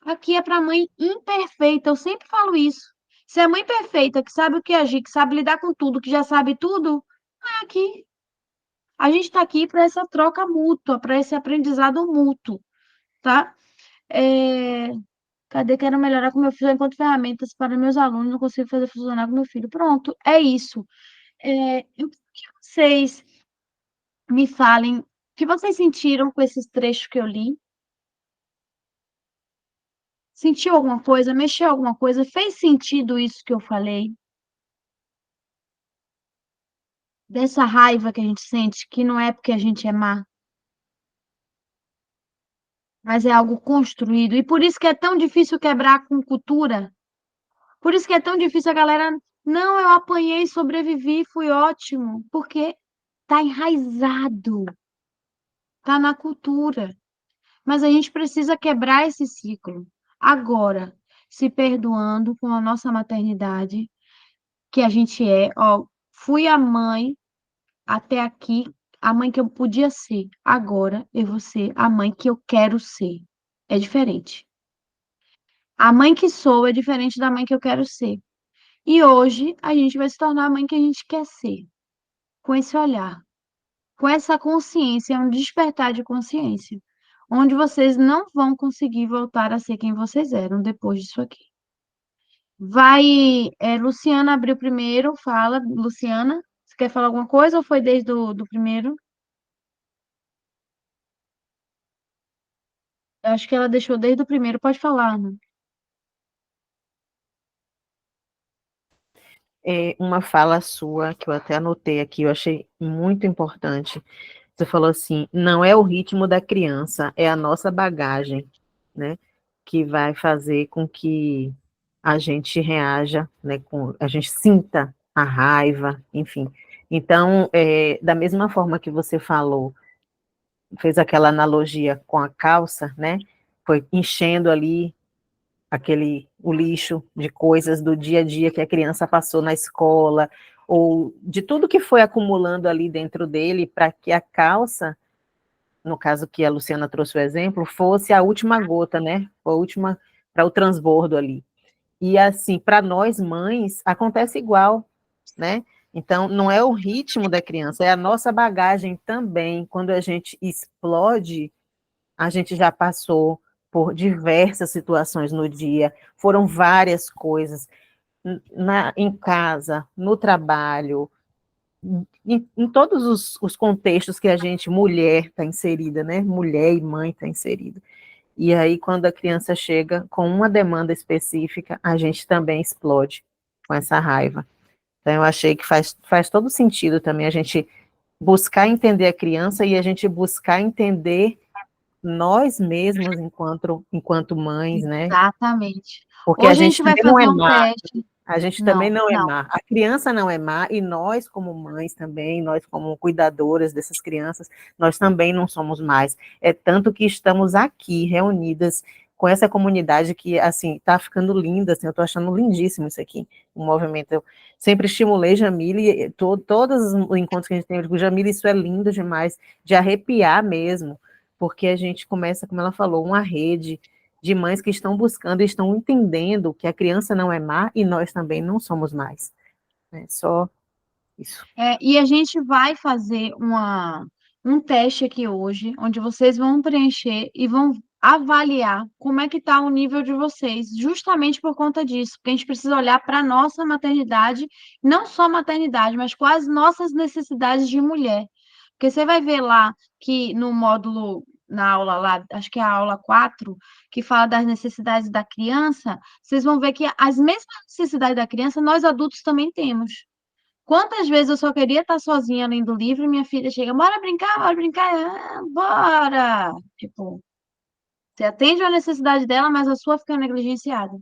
Aqui é para mãe imperfeita, eu sempre falo isso. Se é mãe perfeita, que sabe o que agir, que sabe lidar com tudo, que já sabe tudo, não é aqui. A gente está aqui para essa troca mútua, para esse aprendizado mútuo, tá? É, cadê? Quero melhorar com meu filho enquanto ferramentas para meus alunos, não consigo fazer funcionar com meu filho. Pronto, é isso. Eu quero que vocês me falem o que vocês sentiram com esses trechos que eu li. Sentiu alguma coisa? Mexeu alguma coisa? Fez sentido isso que eu falei? Dessa raiva que a gente sente, que não é porque a gente é má, mas é algo construído. E por isso que é tão difícil quebrar com cultura. Por isso que é tão difícil a galera. Não, eu apanhei, sobrevivi, fui ótimo. Porque tá enraizado, tá na cultura. Mas a gente precisa quebrar esse ciclo. Agora, se perdoando com a nossa maternidade, que a gente é, ó, fui a mãe até aqui, a mãe que eu podia ser. Agora eu vou ser a mãe que eu quero ser. É diferente. A mãe que sou é diferente da mãe que eu quero ser. E hoje a gente vai se tornar a mãe que a gente quer ser, com esse olhar, com essa consciência, um despertar de consciência, onde vocês não vão conseguir voltar a ser quem vocês eram depois disso aqui. Vai, Luciana abriu primeiro, fala, Luciana, você quer falar alguma coisa ou foi desde do primeiro? Eu acho que ela deixou desde o primeiro, pode falar, Ana. Uma fala sua, que eu até anotei aqui, eu achei muito importante. Você falou assim, não é o ritmo da criança, é a nossa bagagem, né, que vai fazer com que a gente reaja, né, a gente sinta a raiva, enfim. Então, da mesma forma que você falou, fez aquela analogia com a calça, né, foi enchendo ali o lixo de coisas do dia a dia que a criança passou na escola, ou de tudo que foi acumulando ali dentro dele, para que a calça, no caso que a Luciana trouxe o exemplo, fosse a última gota, né? A última para o transbordo ali. E assim, para nós mães, acontece igual, né? Então, não é o ritmo da criança, é a nossa bagagem também. Quando a gente explode, a gente já passou por diversas situações no dia, foram várias coisas, em casa, no trabalho, em todos os contextos que a gente, mulher, está inserida, né? Mulher e mãe está inserida. E aí, quando a criança chega com uma demanda específica, a gente também explode com essa raiva. Então, eu achei que faz todo sentido também a gente buscar entender a criança e a gente buscar entender nós mesmos enquanto mães, né? Exatamente. Porque a Hoje a gente gente vai também não é fazer um má, teste. a gente também Não, não é não. má, a criança não é má, e nós como mães também, nós como cuidadoras dessas crianças, nós também não somos mais. É tanto que estamos aqui reunidas com essa comunidade que, assim, tá ficando linda, assim, eu tô achando lindíssimo isso aqui, o movimento. Eu sempre estimulei Jamile, todos os encontros que a gente tem com Jamile, isso é lindo demais, de arrepiar mesmo, porque a gente começa, como ela falou, uma rede de mães que estão buscando e estão entendendo que a criança não é má e nós também não somos mais. É só isso. E a gente vai fazer um teste aqui hoje, onde vocês vão preencher e vão avaliar como é que está o nível de vocês, justamente por conta disso, porque a gente precisa olhar para a nossa maternidade, não só maternidade, mas com as nossas necessidades de mulher. Porque você vai ver lá que no módulo, na aula lá, acho que é a aula 4, que fala das necessidades da criança, vocês vão ver que as mesmas necessidades da criança nós adultos também temos. Quantas vezes eu só queria estar sozinha lendo o livro e minha filha chega, bora brincar, bora brincar, bora! Tipo, você atende a necessidade dela, mas a sua fica negligenciada.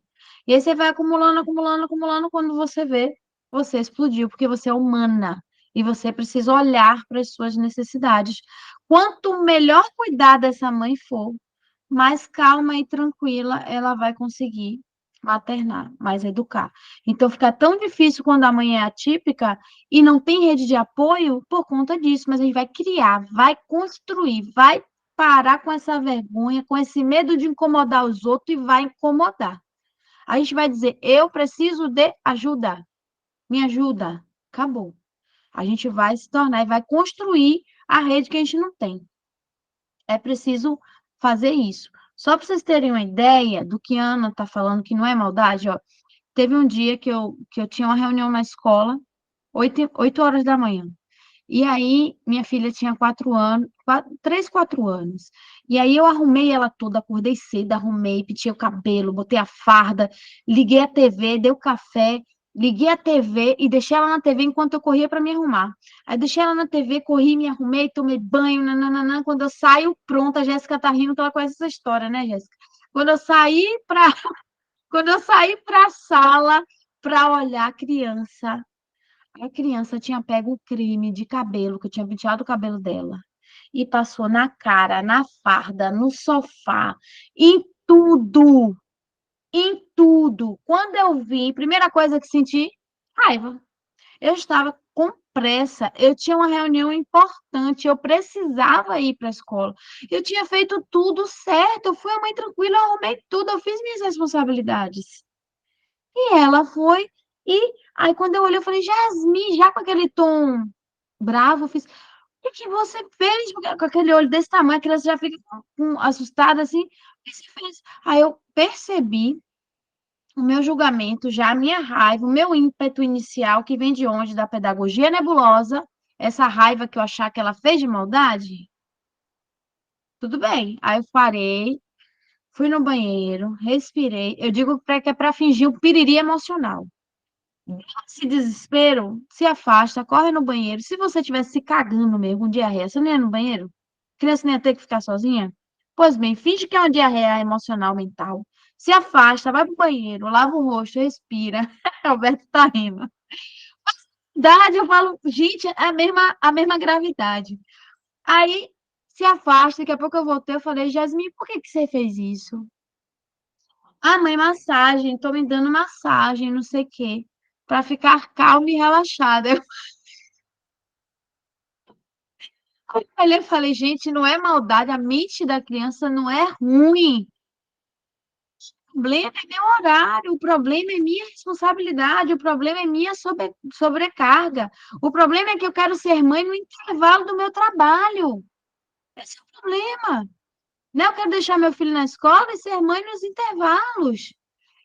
E aí você vai acumulando, acumulando, acumulando, quando você vê, você explodiu, porque você é humana. E você precisa olhar para as suas necessidades. Quanto melhor cuidar dessa mãe for, mais calma e tranquila ela vai conseguir maternar, mais educar. Então, fica tão difícil quando a mãe é atípica e não tem rede de apoio por conta disso, mas a gente vai criar, vai construir, vai parar com essa vergonha, com esse medo de incomodar os outros e vai incomodar. A gente vai dizer, eu preciso de ajuda, me ajuda, acabou. A gente vai se tornar e vai construir a rede que a gente não tem. É preciso fazer isso. Só para vocês terem uma ideia do que a Ana está falando, que não é maldade, ó. Teve um dia que eu tinha uma reunião na escola, 8 horas da manhã. E aí, minha filha tinha 4 anos, 3, 4 anos. E aí, eu arrumei ela toda, acordei cedo, arrumei, pentei o cabelo, botei a farda, liguei a TV, dei o café, liguei a TV e deixei ela na TV enquanto eu corria para me arrumar. Aí, deixei ela na TV, corri, me arrumei, tomei banho, nananana. Quando eu saio, pronta, a Jéssica tá rindo, que ela conhece essa história, né, Jéssica? Quando eu saí para a sala para olhar a criança tinha pego o creme de cabelo, que eu tinha penteado o cabelo dela, e passou na cara, na farda, no sofá, em tudo, em tudo. Quando eu vi, primeira coisa que senti, raiva. Eu estava com pressa, eu tinha uma reunião importante, eu precisava ir para a escola. Eu tinha feito tudo certo, eu fui a mãe tranquila, eu arrumei tudo, eu fiz minhas responsabilidades. E ela foi, e aí quando eu olhei, eu falei, Jasmine, já com aquele tom bravo, eu fiz, o que você fez? Porque com aquele olho desse tamanho, a criança já fica assustada assim, o que você fez? Aí eu percebi o meu julgamento, já a minha raiva, o meu ímpeto inicial, que vem de onde? Da pedagogia nebulosa, essa raiva que eu achar que ela fez de maldade, tudo bem. Aí eu parei, fui no banheiro, respirei, eu digo que é para fingir o piriri emocional. Esse desespero, se afasta, corre no banheiro. Se você estivesse se cagando mesmo, com diarreia, você não ia no banheiro? A criança não ia ter que ficar sozinha? Pois bem, finge que é uma diarreia emocional mental. Se afasta, vai pro banheiro, lava o rosto, respira. Alberto tá rindo. Verdade, eu falo, gente, é a mesma gravidade. Aí se afasta, daqui a pouco eu voltei, eu falei, Jasmine, por que você fez isso? Ah, mãe, massagem, tô me dando massagem, não sei o quê, para ficar calma e relaxada. Eu falei, gente, não é maldade, a mente da criança não é ruim. O problema é meu horário, o problema é minha responsabilidade, o problema é minha sobrecarga. O problema é que eu quero ser mãe no intervalo do meu trabalho. Esse é o problema. Né? Eu quero deixar meu filho na escola e ser mãe nos intervalos.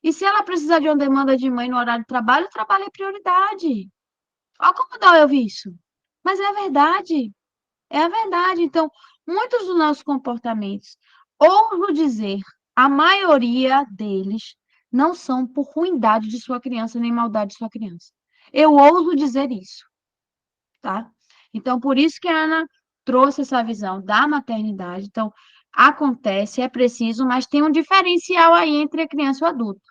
E se ela precisar de uma demanda de mãe no horário de trabalho, o trabalho é prioridade. Olha como dói ouvir isso. Mas é a verdade. É a verdade. Então, muitos dos nossos comportamentos, ouso dizer, a maioria deles não são por ruindade de sua criança, nem maldade de sua criança. Eu ouso dizer isso, tá? Então, por isso que a Ana trouxe essa visão da maternidade. Então, acontece, é preciso, mas tem um diferencial aí entre a criança e o adulto.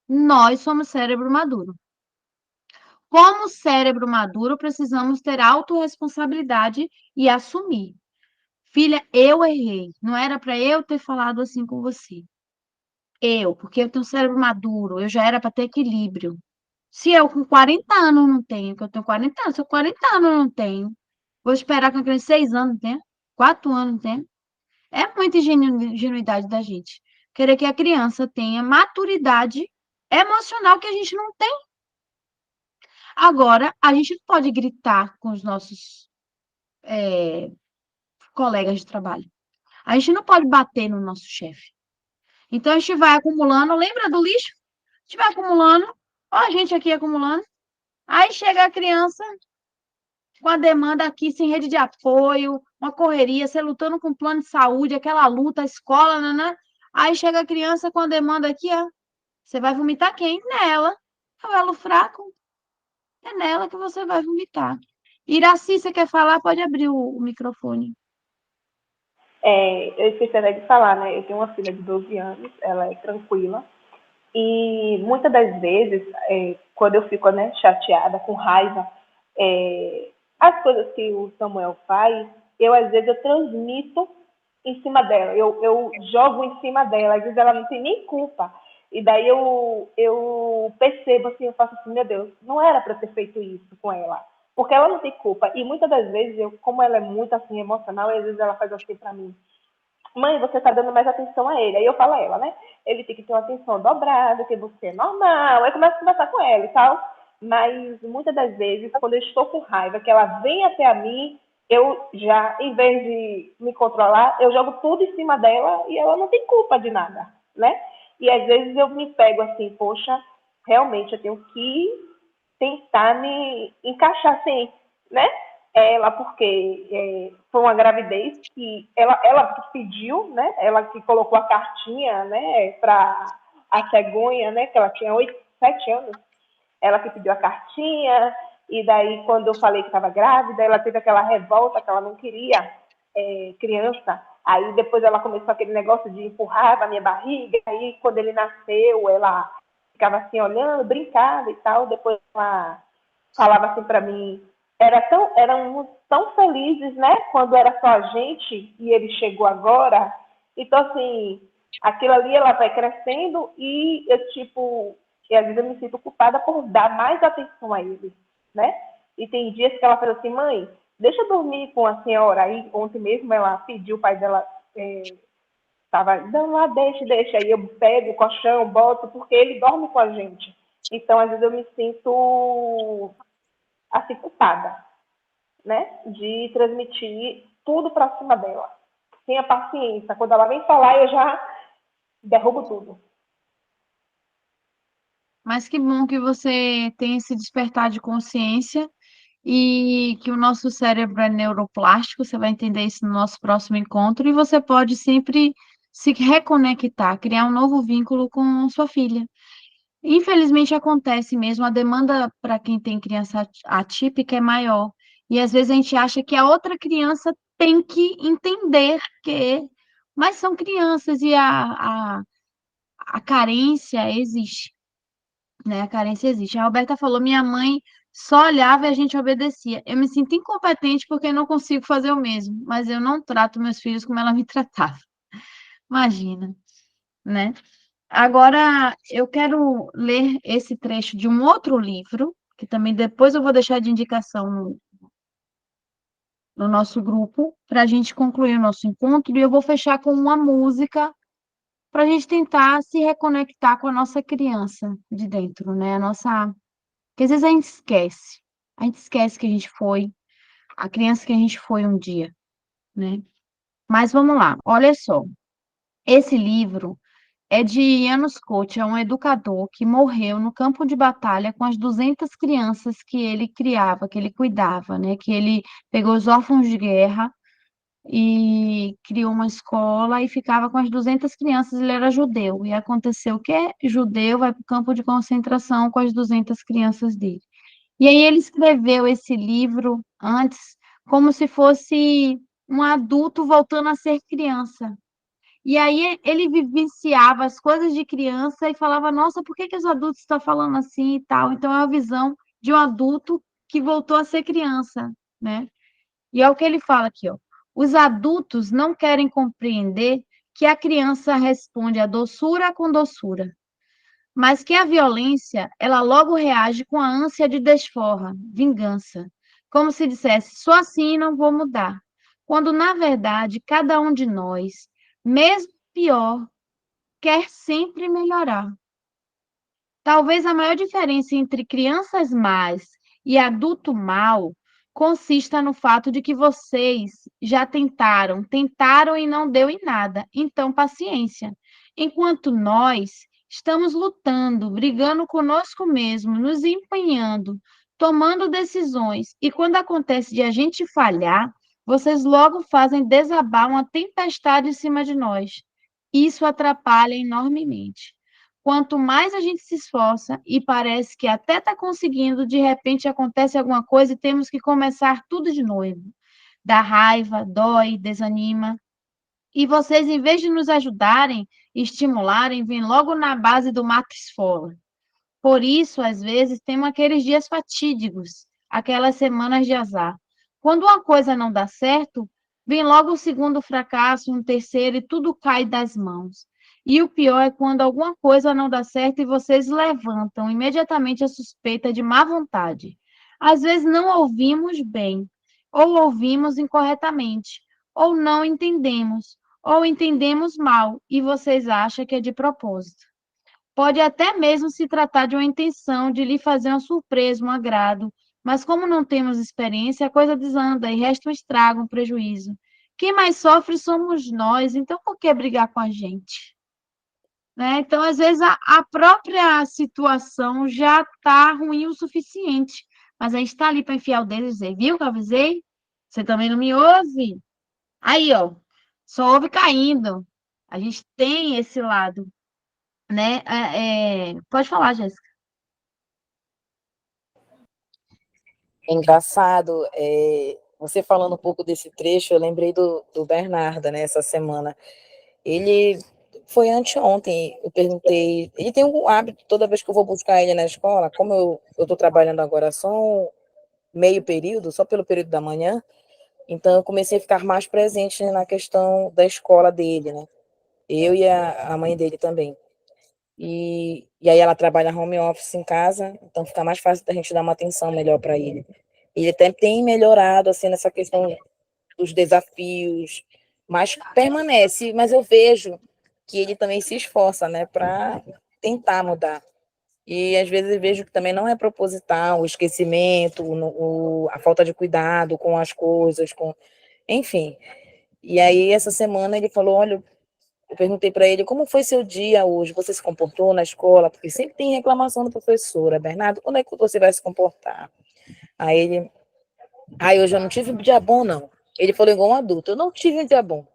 Nós somos cérebro maduro. Como cérebro maduro, precisamos ter autorresponsabilidade e assumir. Filha, eu errei. Não era para eu ter falado assim com você. porque eu tenho cérebro maduro, eu já era para ter equilíbrio. Se eu com 40 anos não tenho, que eu tenho 40 anos, se eu com 40 anos não tenho, vou esperar que uma criança de 6 anos tenha, 4 anos tenha. É muita ingenuidade da gente. Querer que a criança tenha maturidade emocional que a gente não tem. Agora, a gente não pode gritar com os nossos colegas de trabalho. A gente não pode bater no nosso chefe. Então, a gente vai acumulando. Lembra do lixo? A gente vai acumulando. Ó, a gente aqui acumulando. Aí chega a criança com a demanda aqui, sem rede de apoio, uma correria, você lutando com plano de saúde, aquela luta, a escola, né? Aí chega a criança com a demanda aqui, ó. Você vai vomitar quem? Nela. É o elo fraco. É nela que você vai vomitar. Iraci, você quer falar? Pode abrir o microfone. Eu esqueci até de falar, né? Eu tenho uma filha de 12 anos, ela é tranquila. E muitas das vezes, quando eu fico, né, chateada, com raiva, as coisas que o Samuel faz, às vezes eu transmito em cima dela, eu jogo em cima dela, às vezes ela não tem nem culpa. E daí eu percebo assim, eu faço assim, meu Deus, não era para ter feito isso com ela, porque ela não tem culpa. E muitas das vezes, como ela é muito assim emocional, às vezes ela faz assim para mim: mãe, você está dando mais atenção a ele. Aí eu falo a ela, né? Ele tem que ter uma atenção dobrada, que você é normal. Aí começo a conversar com ela e tal. Mas muitas das vezes, quando eu estou com raiva, que ela vem até a mim, eu já, em vez de me controlar, eu jogo tudo em cima dela e ela não tem culpa de nada, né? E às vezes eu me pego assim, poxa, realmente eu tenho que tentar me encaixar assim, né? Ela, porque foi uma gravidez que ela que pediu, né? Ela que colocou a cartinha, né? Para a cegonha, né? Que ela tinha 7 anos. Ela que pediu a cartinha, e daí, quando eu falei que estava grávida, ela teve aquela revolta que ela não queria criança. Aí depois ela começou aquele negócio de empurrar na minha barriga. Aí, quando ele nasceu, ela ficava assim, olhando, brincava e tal. Depois ela falava assim para mim, éramos tão felizes, né? Quando era só a gente e ele chegou agora. Então, assim, aquilo ali ela vai crescendo e e às vezes eu me sinto culpada por dar mais atenção a ele, né? E tem dias que ela fala assim, mãe, deixa eu dormir com a senhora. Aí ontem mesmo ela pediu, o pai dela estava, não, lá, deixa. Aí eu pego o colchão, boto, porque ele dorme com a gente. Então, às vezes eu me sinto assim, culpada, né? De transmitir tudo para cima dela. Tenha paciência. Quando ela vem falar, eu já derrubo tudo. Mas que bom que você tem esse despertar de consciência e que o nosso cérebro é neuroplástico. Você vai entender isso no nosso próximo encontro e você pode sempre se reconectar, criar um novo vínculo com sua filha. Infelizmente acontece mesmo, a demanda para quem tem criança atípica é maior. E às vezes a gente acha que a outra criança tem que entender que, mas são crianças e a carência existe, né? A carência existe. A Roberta falou, minha mãe só olhava e a gente obedecia. Eu me sinto incompetente porque não consigo fazer o mesmo, mas eu não trato meus filhos como ela me tratava. Imagina, né? Agora, eu quero ler esse trecho de um outro livro, que também depois eu vou deixar de indicação no nosso grupo, para a gente concluir o nosso encontro, e eu vou fechar com uma música para a gente tentar se reconectar com a nossa criança de dentro, né? Porque às vezes a gente esquece. A gente esquece que a gente foi, a criança que a gente foi um dia, né? Mas vamos lá, olha só. Esse livro é de Janusz Koch, é um educador que morreu no campo de batalha com as 200 crianças que ele criava, que ele cuidava, né? Que ele pegou os órfãos de guerra e criou uma escola e ficava com as 200 crianças. Ele era judeu. E aconteceu que judeu vai para o campo de concentração com as 200 crianças dele. E aí ele escreveu esse livro antes como se fosse um adulto voltando a ser criança. E aí ele vivenciava as coisas de criança e falava, nossa, por que os adultos estão falando assim e tal? Então é a visão de um adulto que voltou a ser criança, né? E é o que ele fala aqui, ó. Os adultos não querem compreender que a criança responde a doçura com doçura, mas que a violência, ela logo reage com a ânsia de desforra, vingança, como se dissesse, sou assim e não vou mudar. Quando, na verdade, cada um de nós, mesmo pior, quer sempre melhorar. Talvez a maior diferença entre crianças más e adulto mau consista no fato de que vocês já tentaram e não deu em nada, então paciência. Enquanto nós estamos lutando, brigando conosco mesmo, nos empenhando, tomando decisões, e quando acontece de a gente falhar, vocês logo fazem desabar uma tempestade em cima de nós. Isso atrapalha enormemente. Quanto mais a gente se esforça e parece que até está conseguindo, de repente acontece alguma coisa e temos que começar tudo de novo. Dá raiva, dói, desanima. E vocês, em vez de nos ajudarem e estimularem, vêm logo na base do mata-esfola. Por isso, às vezes, temos aqueles dias fatídicos, aquelas semanas de azar. Quando uma coisa não dá certo, vem logo o segundo fracasso, um terceiro, e tudo cai das mãos. E o pior é quando alguma coisa não dá certo e vocês levantam imediatamente a suspeita de má vontade. Às vezes não ouvimos bem, ou ouvimos incorretamente, ou não entendemos, ou entendemos mal, e vocês acham que é de propósito. Pode até mesmo se tratar de uma intenção de lhe fazer uma surpresa, um agrado, mas como não temos experiência, a coisa desanda e resta um estrago, um prejuízo. Quem mais sofre somos nós, então por que brigar com a gente? Né? Então, às vezes, a própria situação já está ruim o suficiente, mas a gente está ali para enfiar o dedo e dizer, viu que eu avisei? Você também não me ouve? Aí, ó, só ouve caindo. A gente tem esse lado, né? Pode falar, Jéssica. É engraçado, você falando um pouco desse trecho, eu lembrei do Bernardo, né, essa semana. Ele foi anteontem, eu perguntei, ele tem um hábito, toda vez que eu vou buscar ele na escola, como eu estou trabalhando agora só um meio período, só pelo período da manhã, então eu comecei a ficar mais presente na questão da escola dele, né, eu e a mãe dele também. E aí ela trabalha home office em casa, então fica mais fácil da gente dar uma atenção melhor para ele. Ele até tem melhorado, assim, nessa questão dos desafios, mas permanece, mas eu vejo que ele também se esforça, né, para tentar mudar. E às vezes eu vejo que também não é proposital, o esquecimento, a falta de cuidado com as coisas, enfim. E aí essa semana ele falou, olha, eu perguntei para ele, como foi seu dia hoje? Você se comportou na escola? Porque sempre tem reclamação da professora. Bernardo, quando é que você vai se comportar? Aí ele, hoje eu não tive um dia bom, não. Ele falou igual um adulto, eu não tive um dia bom.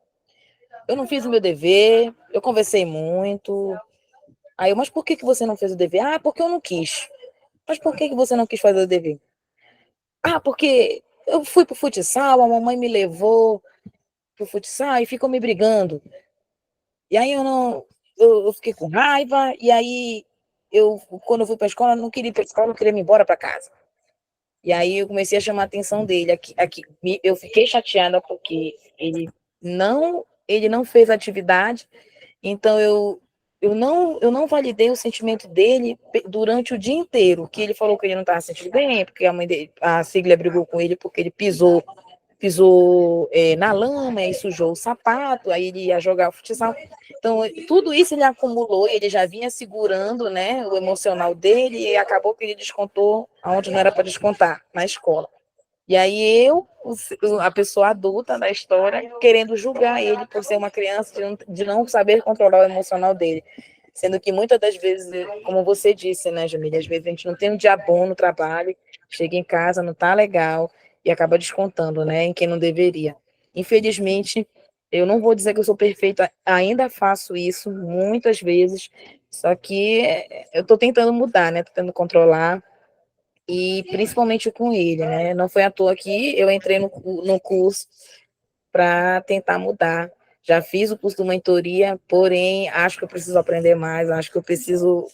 Eu não fiz o meu dever, eu conversei muito. Aí eu, mas por que você não fez o dever? Ah, porque eu não quis. Mas por que você não quis fazer o dever? Ah, porque eu fui pro futsal, a mamãe me levou pro futsal e ficou me brigando. E aí eu fiquei com raiva, e aí quando eu fui para a escola, eu não queria ir para a escola, eu queria ir embora para casa. E aí eu comecei a chamar a atenção dele. Eu fiquei chateada porque ele não fez atividade, então eu não validei o sentimento dele durante o dia inteiro, que ele falou que ele não estava se sentindo bem, porque a mãe dele, a Siglia brigou com ele porque ele pisou na lama e sujou o sapato, aí ele ia jogar o futsal. Então, tudo isso ele acumulou, ele já vinha segurando, né, o emocional dele, e acabou que ele descontou aonde não era para descontar, na escola. E aí a pessoa adulta da história, querendo julgar ele por ser uma criança, de não saber controlar o emocional dele. Sendo que muitas das vezes, como você disse, né, Jamília, às vezes a gente não tem um dia bom no trabalho, chega em casa, não tá legal, e acaba descontando, né, em quem não deveria. Infelizmente, eu não vou dizer que eu sou perfeita, ainda faço isso muitas vezes, só que eu estou tentando mudar, né, tentando controlar, e principalmente com ele, né, não foi à toa que eu entrei no curso para tentar mudar. Já fiz o curso de mentoria, porém, acho que eu preciso aprender mais, acho que eu preciso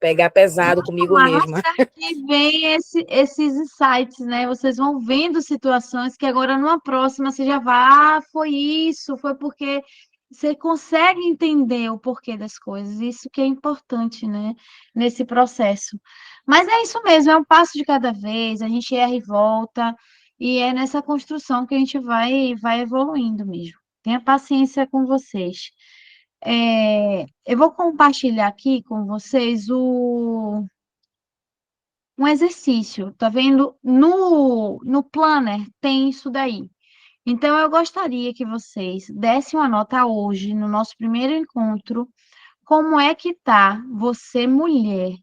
pegar pesado comigo mesma. Que vem esses insights, né? Vocês vão vendo situações que agora numa próxima você já vai, foi isso, foi porque Você consegue entender o porquê das coisas, isso que é importante, né, nesse processo. Mas é isso mesmo, é um passo de cada vez, a gente erra e volta, e é nessa construção que a gente vai evoluindo mesmo. Tenha paciência com vocês. Eu vou compartilhar aqui com vocês um exercício, tá vendo? No planner tem isso daí. Então, eu gostaria que vocês dessem uma nota hoje, no nosso primeiro encontro, como é que tá você, mulher,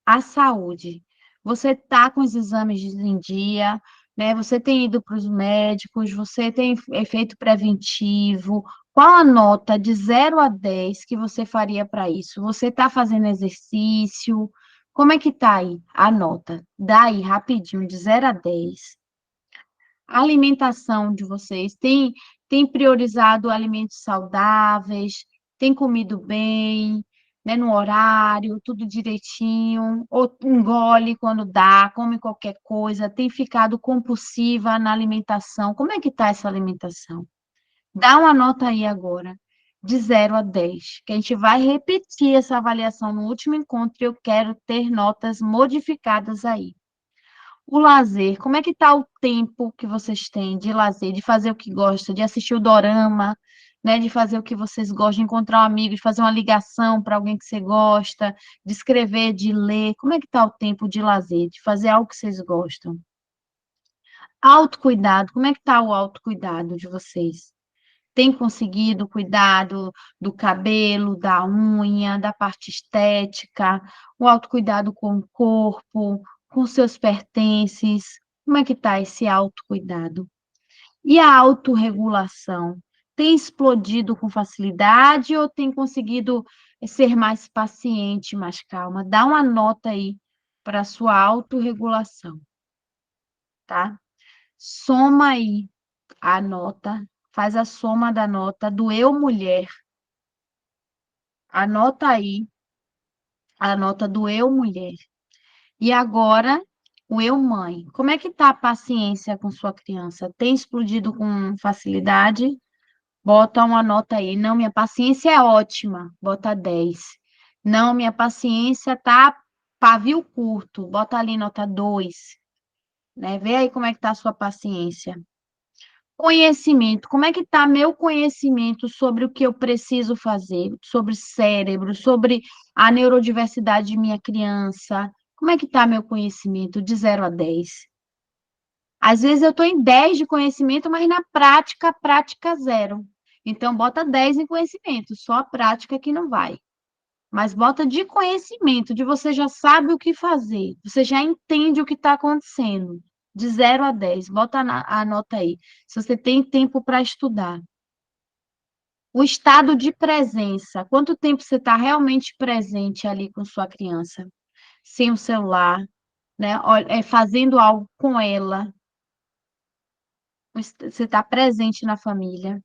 a saúde? Você tá com os exames em dia, né? Você tem ido para os médicos, você tem efeito preventivo. Qual a nota de 0 a 10 que você faria para isso? Você está fazendo exercício? Como é que tá aí a nota? Daí, rapidinho, de 0 a 10. A alimentação de vocês tem priorizado alimentos saudáveis, tem comido bem, né, no horário, tudo direitinho, ou engole quando dá, come qualquer coisa, tem ficado compulsiva na alimentação. Como é que está essa alimentação? Dá uma nota aí agora, de 0 a 10, que a gente vai repetir essa avaliação no último encontro e eu quero ter notas modificadas aí. O lazer, como é que tá o tempo que vocês têm de lazer, de fazer o que gosta, de assistir o dorama, né, de fazer o que vocês gostam, de encontrar um amigo, de fazer uma ligação para alguém que você gosta, de escrever, de ler. Como é que tá o tempo de lazer, de fazer algo que vocês gostam? Autocuidado, como é que tá o autocuidado de vocês? Tem conseguido cuidar do cabelo, da unha, da parte estética, o autocuidado com o corpo, com seus pertences? Como é que está esse autocuidado? E a autorregulação? Tem explodido com facilidade ou tem conseguido ser mais paciente, mais calma? Dá uma nota aí para a sua autorregulação, tá? Soma aí a nota, faz a soma da nota do eu mulher. Anota aí a nota do eu mulher. E agora, o eu mãe. Como é que tá a paciência com sua criança? Tem explodido com facilidade? Bota uma nota aí. Não, minha paciência é ótima. Bota 10. Não, minha paciência tá pavio curto. Bota ali nota 2. Né? Vê aí como é que tá a sua paciência. Conhecimento. Como é que está meu conhecimento sobre o que eu preciso fazer, sobre cérebro, sobre a neurodiversidade de minha criança? Como é que está meu conhecimento de 0 a 10? Às vezes eu estou em 10 de conhecimento, mas na prática, prática zero. Então, bota 10 em conhecimento, só a prática que não vai. Mas bota de conhecimento, de você já sabe o que fazer, você já entende o que está acontecendo. De 0 a 10, bota a nota aí. Se você tem tempo para estudar. O estado de presença, quanto tempo você está realmente presente ali com sua criança? Sem o celular, né? Fazendo algo com ela. Você está presente na família.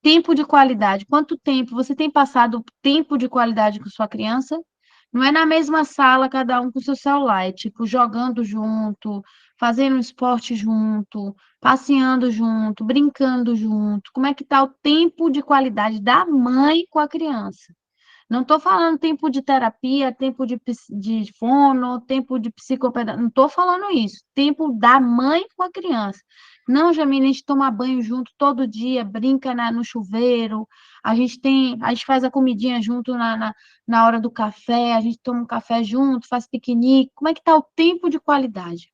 Tempo de qualidade. Quanto tempo você tem passado tempo de qualidade com sua criança? Não é na mesma sala, cada um com seu celular, é tipo jogando junto, fazendo um esporte junto, passeando junto, brincando junto. Como é que está o tempo de qualidade da mãe com a criança? Não estou falando tempo de terapia, tempo de fono, tempo de psicopedagogia, não estou falando isso. Tempo da mãe com a criança. Não, Jamila, a gente toma banho junto todo dia, brinca no chuveiro, a gente faz a comidinha junto na hora do café, a gente toma um café junto, faz piquenique. Como é que está o tempo de qualidade?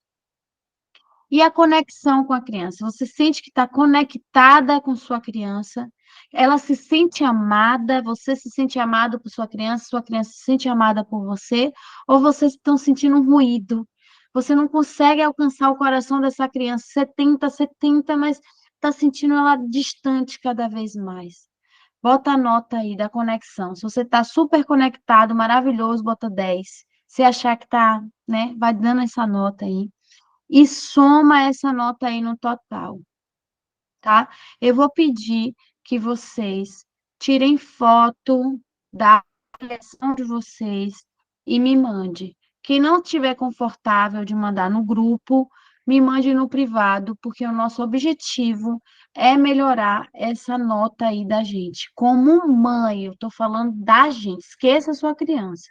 E a conexão com a criança? Você sente que está conectada com sua criança? Ela se sente amada? Você se sente amado por sua criança se sente amada por você? Ou vocês estão sentindo um ruído? Você não consegue alcançar o coração dessa criança. Você tenta, mas está sentindo ela distante cada vez mais. Bota a nota aí da conexão. Se você está super conectado, maravilhoso, bota 10. Se achar que está, né, vai dando essa nota aí e soma essa nota aí no total, tá? Eu vou pedir que vocês tirem foto da avaliação de vocês e me mande. Quem não estiver confortável de mandar no grupo, me mande no privado, porque o nosso objetivo é melhorar essa nota aí da gente. Como mãe, eu estou falando da gente, esqueça a sua criança.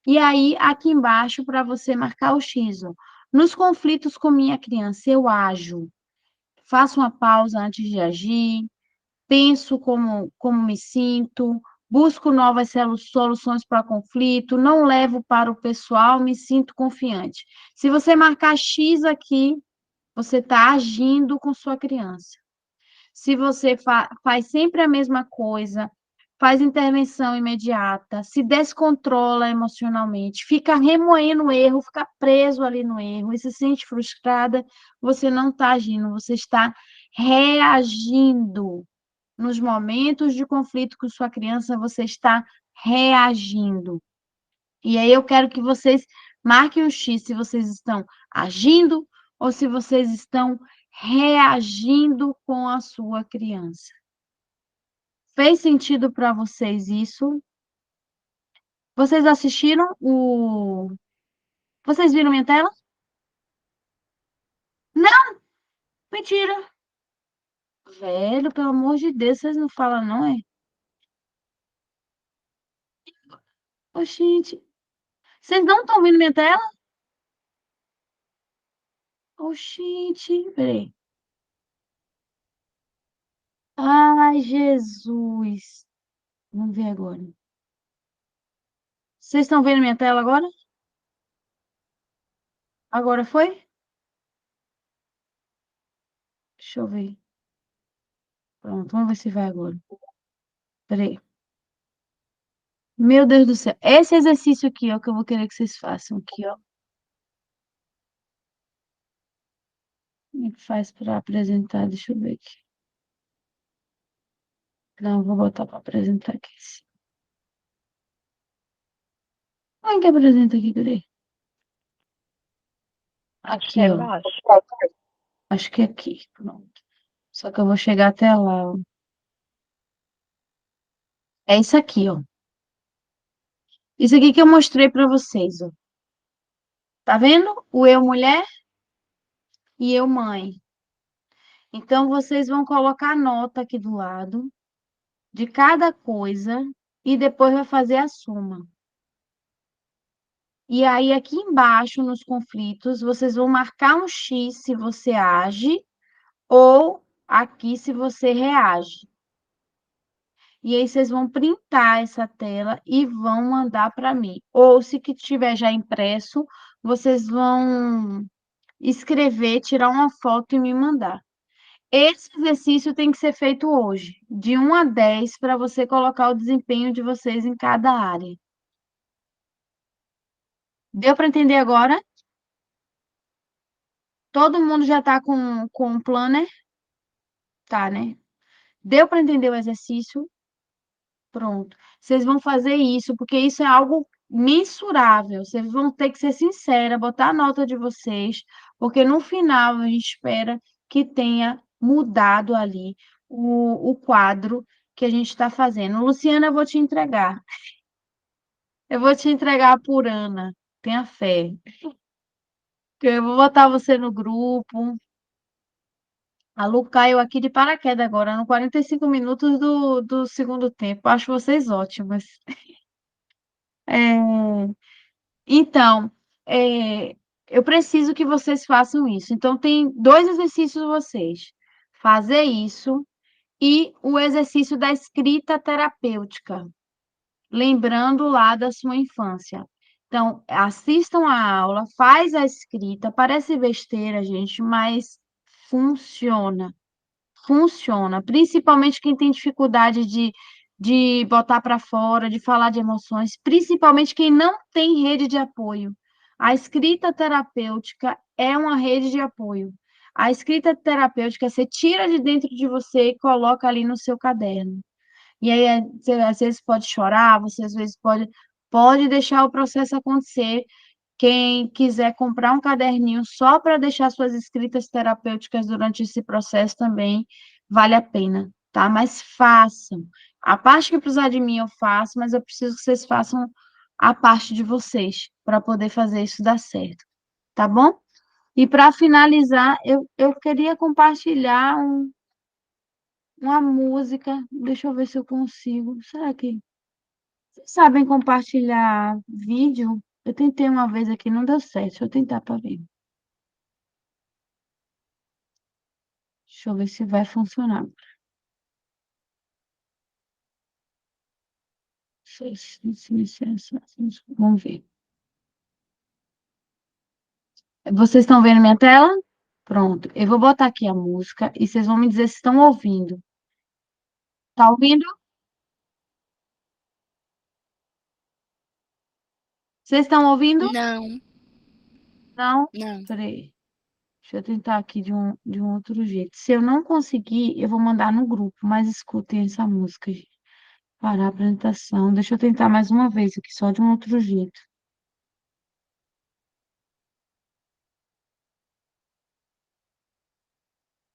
E aí, aqui embaixo, para você marcar o X, ó. Nos conflitos com minha criança, eu ajo, faço uma pausa antes de agir, penso como me sinto, busco novas soluções para o conflito, não levo para o pessoal, me sinto confiante. Se você marcar X aqui, você está agindo com sua criança. Se você faz sempre a mesma coisa, faz intervenção imediata, se descontrola emocionalmente, fica remoendo o erro, fica preso ali no erro e se sente frustrada, você não está agindo, você está reagindo. Nos momentos de conflito com sua criança, você está reagindo. E aí eu quero que vocês marquem um X se vocês estão agindo ou se vocês estão reagindo com a sua criança. Fez sentido para vocês isso? Vocês assistiram o... Vocês viram minha tela? Não! Mentira! Velho, pelo amor de Deus, vocês não falam não, é? Ô, gente, vocês não estão vendo minha tela? Ô, gente, peraí. Ai, Jesus. Vamos ver agora. Vocês estão vendo minha tela agora? Agora foi? Deixa eu ver. Pronto, vamos ver se vai agora. Peraí. Meu Deus do céu. Esse exercício aqui, ó, que eu vou querer que vocês façam aqui, ó. Como é que faz para apresentar? Deixa eu ver aqui. Não, eu vou botar para apresentar aqui. Como é que apresenta aqui? Peraí. Acho Aqui, que é ó. baixo. Acho que é aqui. Pronto. Só que eu vou chegar até lá, ó. É isso aqui, ó. Isso aqui que eu mostrei para vocês, ó. Tá vendo? O eu mulher e eu mãe. Então, vocês vão colocar a nota aqui do lado de cada coisa e depois vai fazer a soma. E aí, aqui embaixo, nos conflitos, vocês vão marcar um X se você age ou aqui se você reage. E aí, vocês vão printar essa tela e vão mandar para mim. Ou, se que tiver já impresso, vocês vão escrever, tirar uma foto e me mandar. Esse exercício tem que ser feito hoje, de 1 a 10, para você colocar o desempenho de vocês em cada área. Deu para entender agora? Todo mundo já está com o planner? Tá, né? Deu para entender o exercício? Pronto. Vocês vão fazer isso, porque isso é algo mensurável. Vocês vão ter que ser sincera, botar a nota de vocês, porque no final a gente espera que tenha mudado ali o quadro que a gente está fazendo. Luciana, eu vou te entregar. Eu vou te entregar por Ana. Tenha fé. Eu vou botar você no grupo. A Lu caiu aqui de paraquedas agora, no 45 minutos do segundo tempo. Acho vocês ótimas. É, então, eu preciso que vocês façam isso. Então, tem 2 exercícios vocês. Fazer isso e o exercício da escrita terapêutica, lembrando lá da sua infância. Então, assistam a aula, faz a escrita, parece besteira, gente, mas funciona. Funciona, principalmente quem tem dificuldade de botar para fora, de falar de emoções, principalmente quem não tem rede de apoio. A escrita terapêutica é uma rede de apoio. A escrita terapêutica você tira de dentro de você e coloca ali no seu caderno. E aí, você, às vezes, pode chorar, você, às vezes, pode deixar o processo acontecer. Quem quiser comprar um caderninho só para deixar suas escritas terapêuticas durante esse processo também vale a pena, tá? Mas façam. A parte que precisar de mim eu faço, mas eu preciso que vocês façam a parte de vocês para poder fazer isso dar certo, tá bom? E para finalizar, eu queria compartilhar uma música. Deixa eu ver se eu consigo. Será que vocês sabem compartilhar vídeo? Eu tentei uma vez aqui, não deu certo. Deixa eu tentar para ver. Deixa eu ver se vai funcionar. Vamos ver. Vocês estão vendo minha tela? Pronto. Eu vou botar aqui a música e vocês vão me dizer se estão ouvindo. Tá ouvindo? Vocês estão ouvindo? Não, Não? não. Peraí. Deixa eu tentar aqui de um outro jeito. Se eu não conseguir, eu vou mandar no grupo, mas escutem essa música, gente. Parar a apresentação. Deixa eu tentar mais uma vez aqui, só de um outro jeito.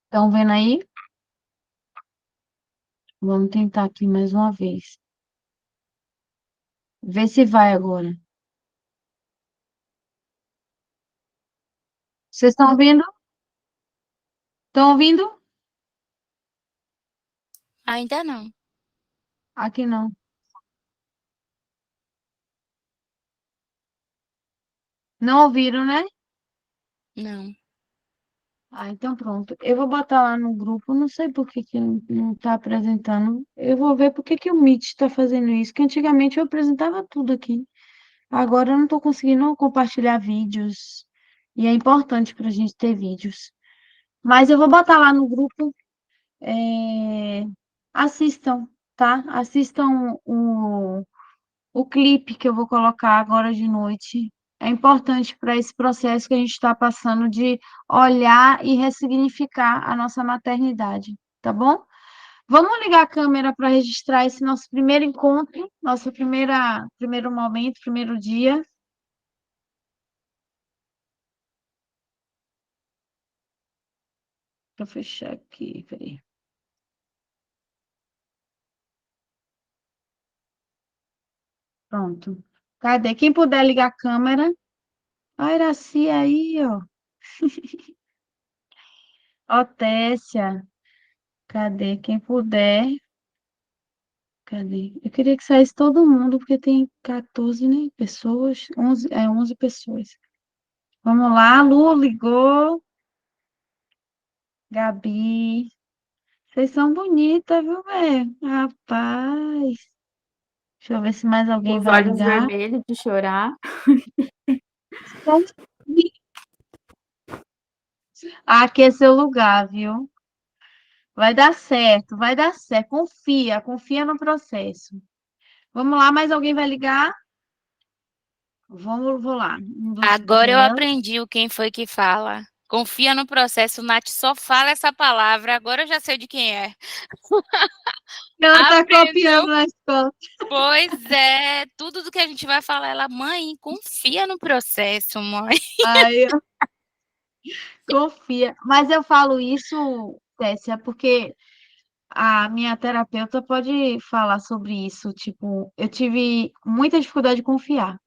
Estão vendo aí? Vamos tentar aqui mais uma vez. Vê se vai agora. Vocês estão ouvindo? Estão ouvindo? Ainda não. Aqui não. Não ouviram, né? Não. Ah, então pronto. Eu vou botar lá no grupo. Não sei por que que não está apresentando. Eu vou ver por que que o Meet está fazendo isso. Que antigamente eu apresentava tudo aqui. Agora eu não estou conseguindo compartilhar vídeos. E é importante para a gente ter vídeos. Mas eu vou botar lá no grupo. Assistam, tá? Assistam o clipe que eu vou colocar agora de noite. É importante para esse processo que a gente está passando de olhar e ressignificar a nossa maternidade, tá bom? Vamos ligar a câmera para registrar esse nosso primeiro encontro, nosso primeiro momento, primeiro dia. Deixa eu fechar aqui, peraí. Pronto. Cadê? Quem puder ligar a câmera. A Iraci aí, ó. Ó, Tessia. Cadê? Quem puder. Cadê? Eu queria que saísse todo mundo, porque tem 14, né, pessoas. 11 pessoas. Vamos lá, Lu ligou. Gabi. Vocês são bonitas, viu, velho? Rapaz. Deixa eu ver se mais alguém Os vai olhos ligar. vermelhos de chorar. Aqui é seu lugar, viu? Vai dar certo, vai dar certo. Confia, confia no processo. Vamos lá, mais alguém vai ligar? Vou lá. 1, 2, Agora eu 3. aprendi o quem foi que fala. Confia no processo, Nath só fala essa palavra. Agora eu já sei de quem é. Ela tá copiando Aprendeu? na escola. Pois é, tudo do que a gente vai falar, ela, mãe, confia no processo, mãe. Aí, ó, confia. Mas eu falo isso, Tessia, porque a minha terapeuta pode falar sobre isso. Tipo, eu tive muita dificuldade de confiar.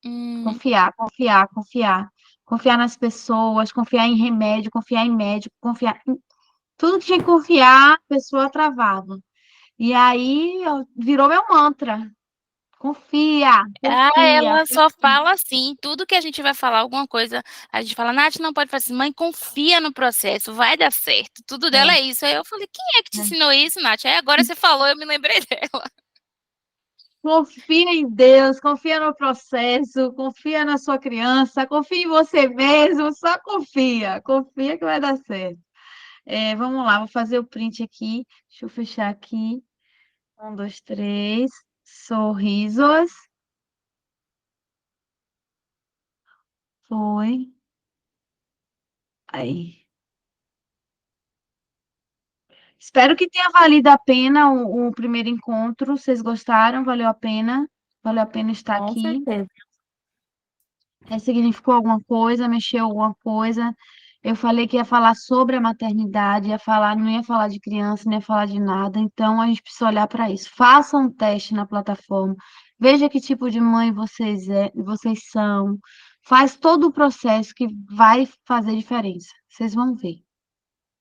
Hum, Confiar, confiar, confiar. Confiar nas pessoas, confiar em remédio, confiar em médico, confiar em tudo que tinha que confiar, a pessoa travava. E aí virou meu mantra. Confia, confia, ela só fala assim, tudo que a gente vai falar, alguma coisa, a gente fala, Nath, não pode fazer assim, mãe, confia no processo, vai dar certo. Tudo dela é, é isso. Aí eu falei, quem é que te é. ensinou isso, Nath? Aí agora você falou, eu me lembrei dela. Confia em Deus, confia no processo, confia na sua criança, confia em você mesmo, só confia, confia que vai dar certo. Vamos lá, vou fazer o print aqui, deixa eu fechar aqui. 1, 2, 3, sorrisos. Foi. Aí. Espero que tenha valido a pena o primeiro encontro. Vocês gostaram? Valeu a pena? Valeu a pena estar Com aqui? certeza. Significou alguma coisa? Mexeu alguma coisa? Eu falei que ia falar sobre a maternidade, não ia falar de criança, não ia falar de nada. Então a gente precisa olhar para isso. Faça um teste na plataforma. Veja que tipo de mãe vocês são. Faz todo o processo que vai fazer diferença. Vocês vão ver.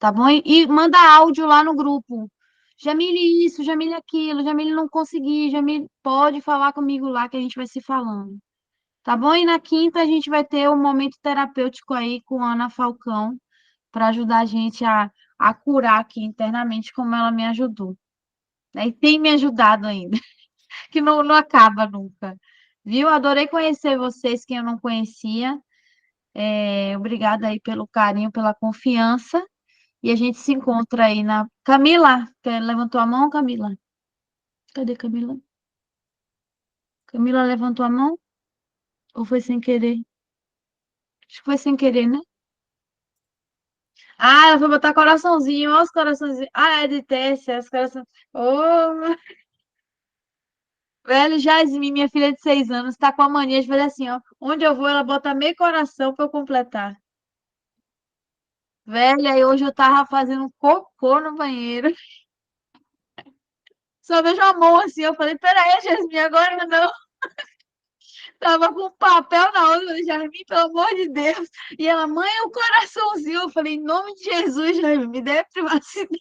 tá bom? E manda áudio lá no grupo. Jamile isso, Jamile aquilo, Jamile não consegui, Jamile pode falar comigo lá que a gente vai se falando. Tá bom? E na quinta a gente vai ter um momento terapêutico aí com a Ana Falcão para ajudar a gente a curar aqui internamente como ela me ajudou. Né? E tem me ajudado ainda, que não acaba nunca. Viu? Adorei conhecer vocês, quem eu não conhecia. Obrigada aí pelo carinho, pela confiança. E a gente se encontra aí na. Camila, levantou a mão, Camila? Cadê Camila? Camila levantou a mão? Ou foi sem querer? Acho que foi sem querer, né? Ah, ela foi botar coraçãozinho, olha os coraçãozinhos. Ah, é de teste, os corações. Ô, velho, Jasmine, minha filha de 6 anos, tá com a mania de fazer assim, ó. Onde eu vou, ela bota meio coração pra eu completar. Velho, aí hoje eu tava fazendo cocô no banheiro. Só vejo a mão assim, eu falei, peraí, Jasmine, agora não. Tava com papel na outra, eu falei, Jasmine, pelo amor de Deus. E ela, mãe, o coraçãozinho. Eu falei, em nome de Jesus, Jasmine, me dê privacidade.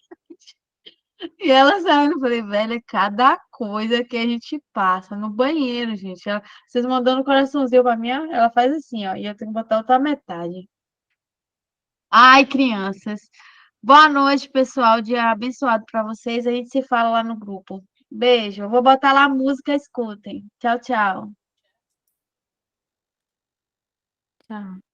E ela saindo, eu falei, velho, é cada coisa que a gente passa no banheiro, gente. Vocês mandando coraçãozinho pra mim, ó, ela faz assim, ó, e eu tenho que botar outra metade. Ai, crianças. Boa noite, pessoal. Dia abençoado para vocês. A gente se fala lá no grupo. Beijo. Eu vou botar lá a música, escutem. Tchau, tchau. Tchau.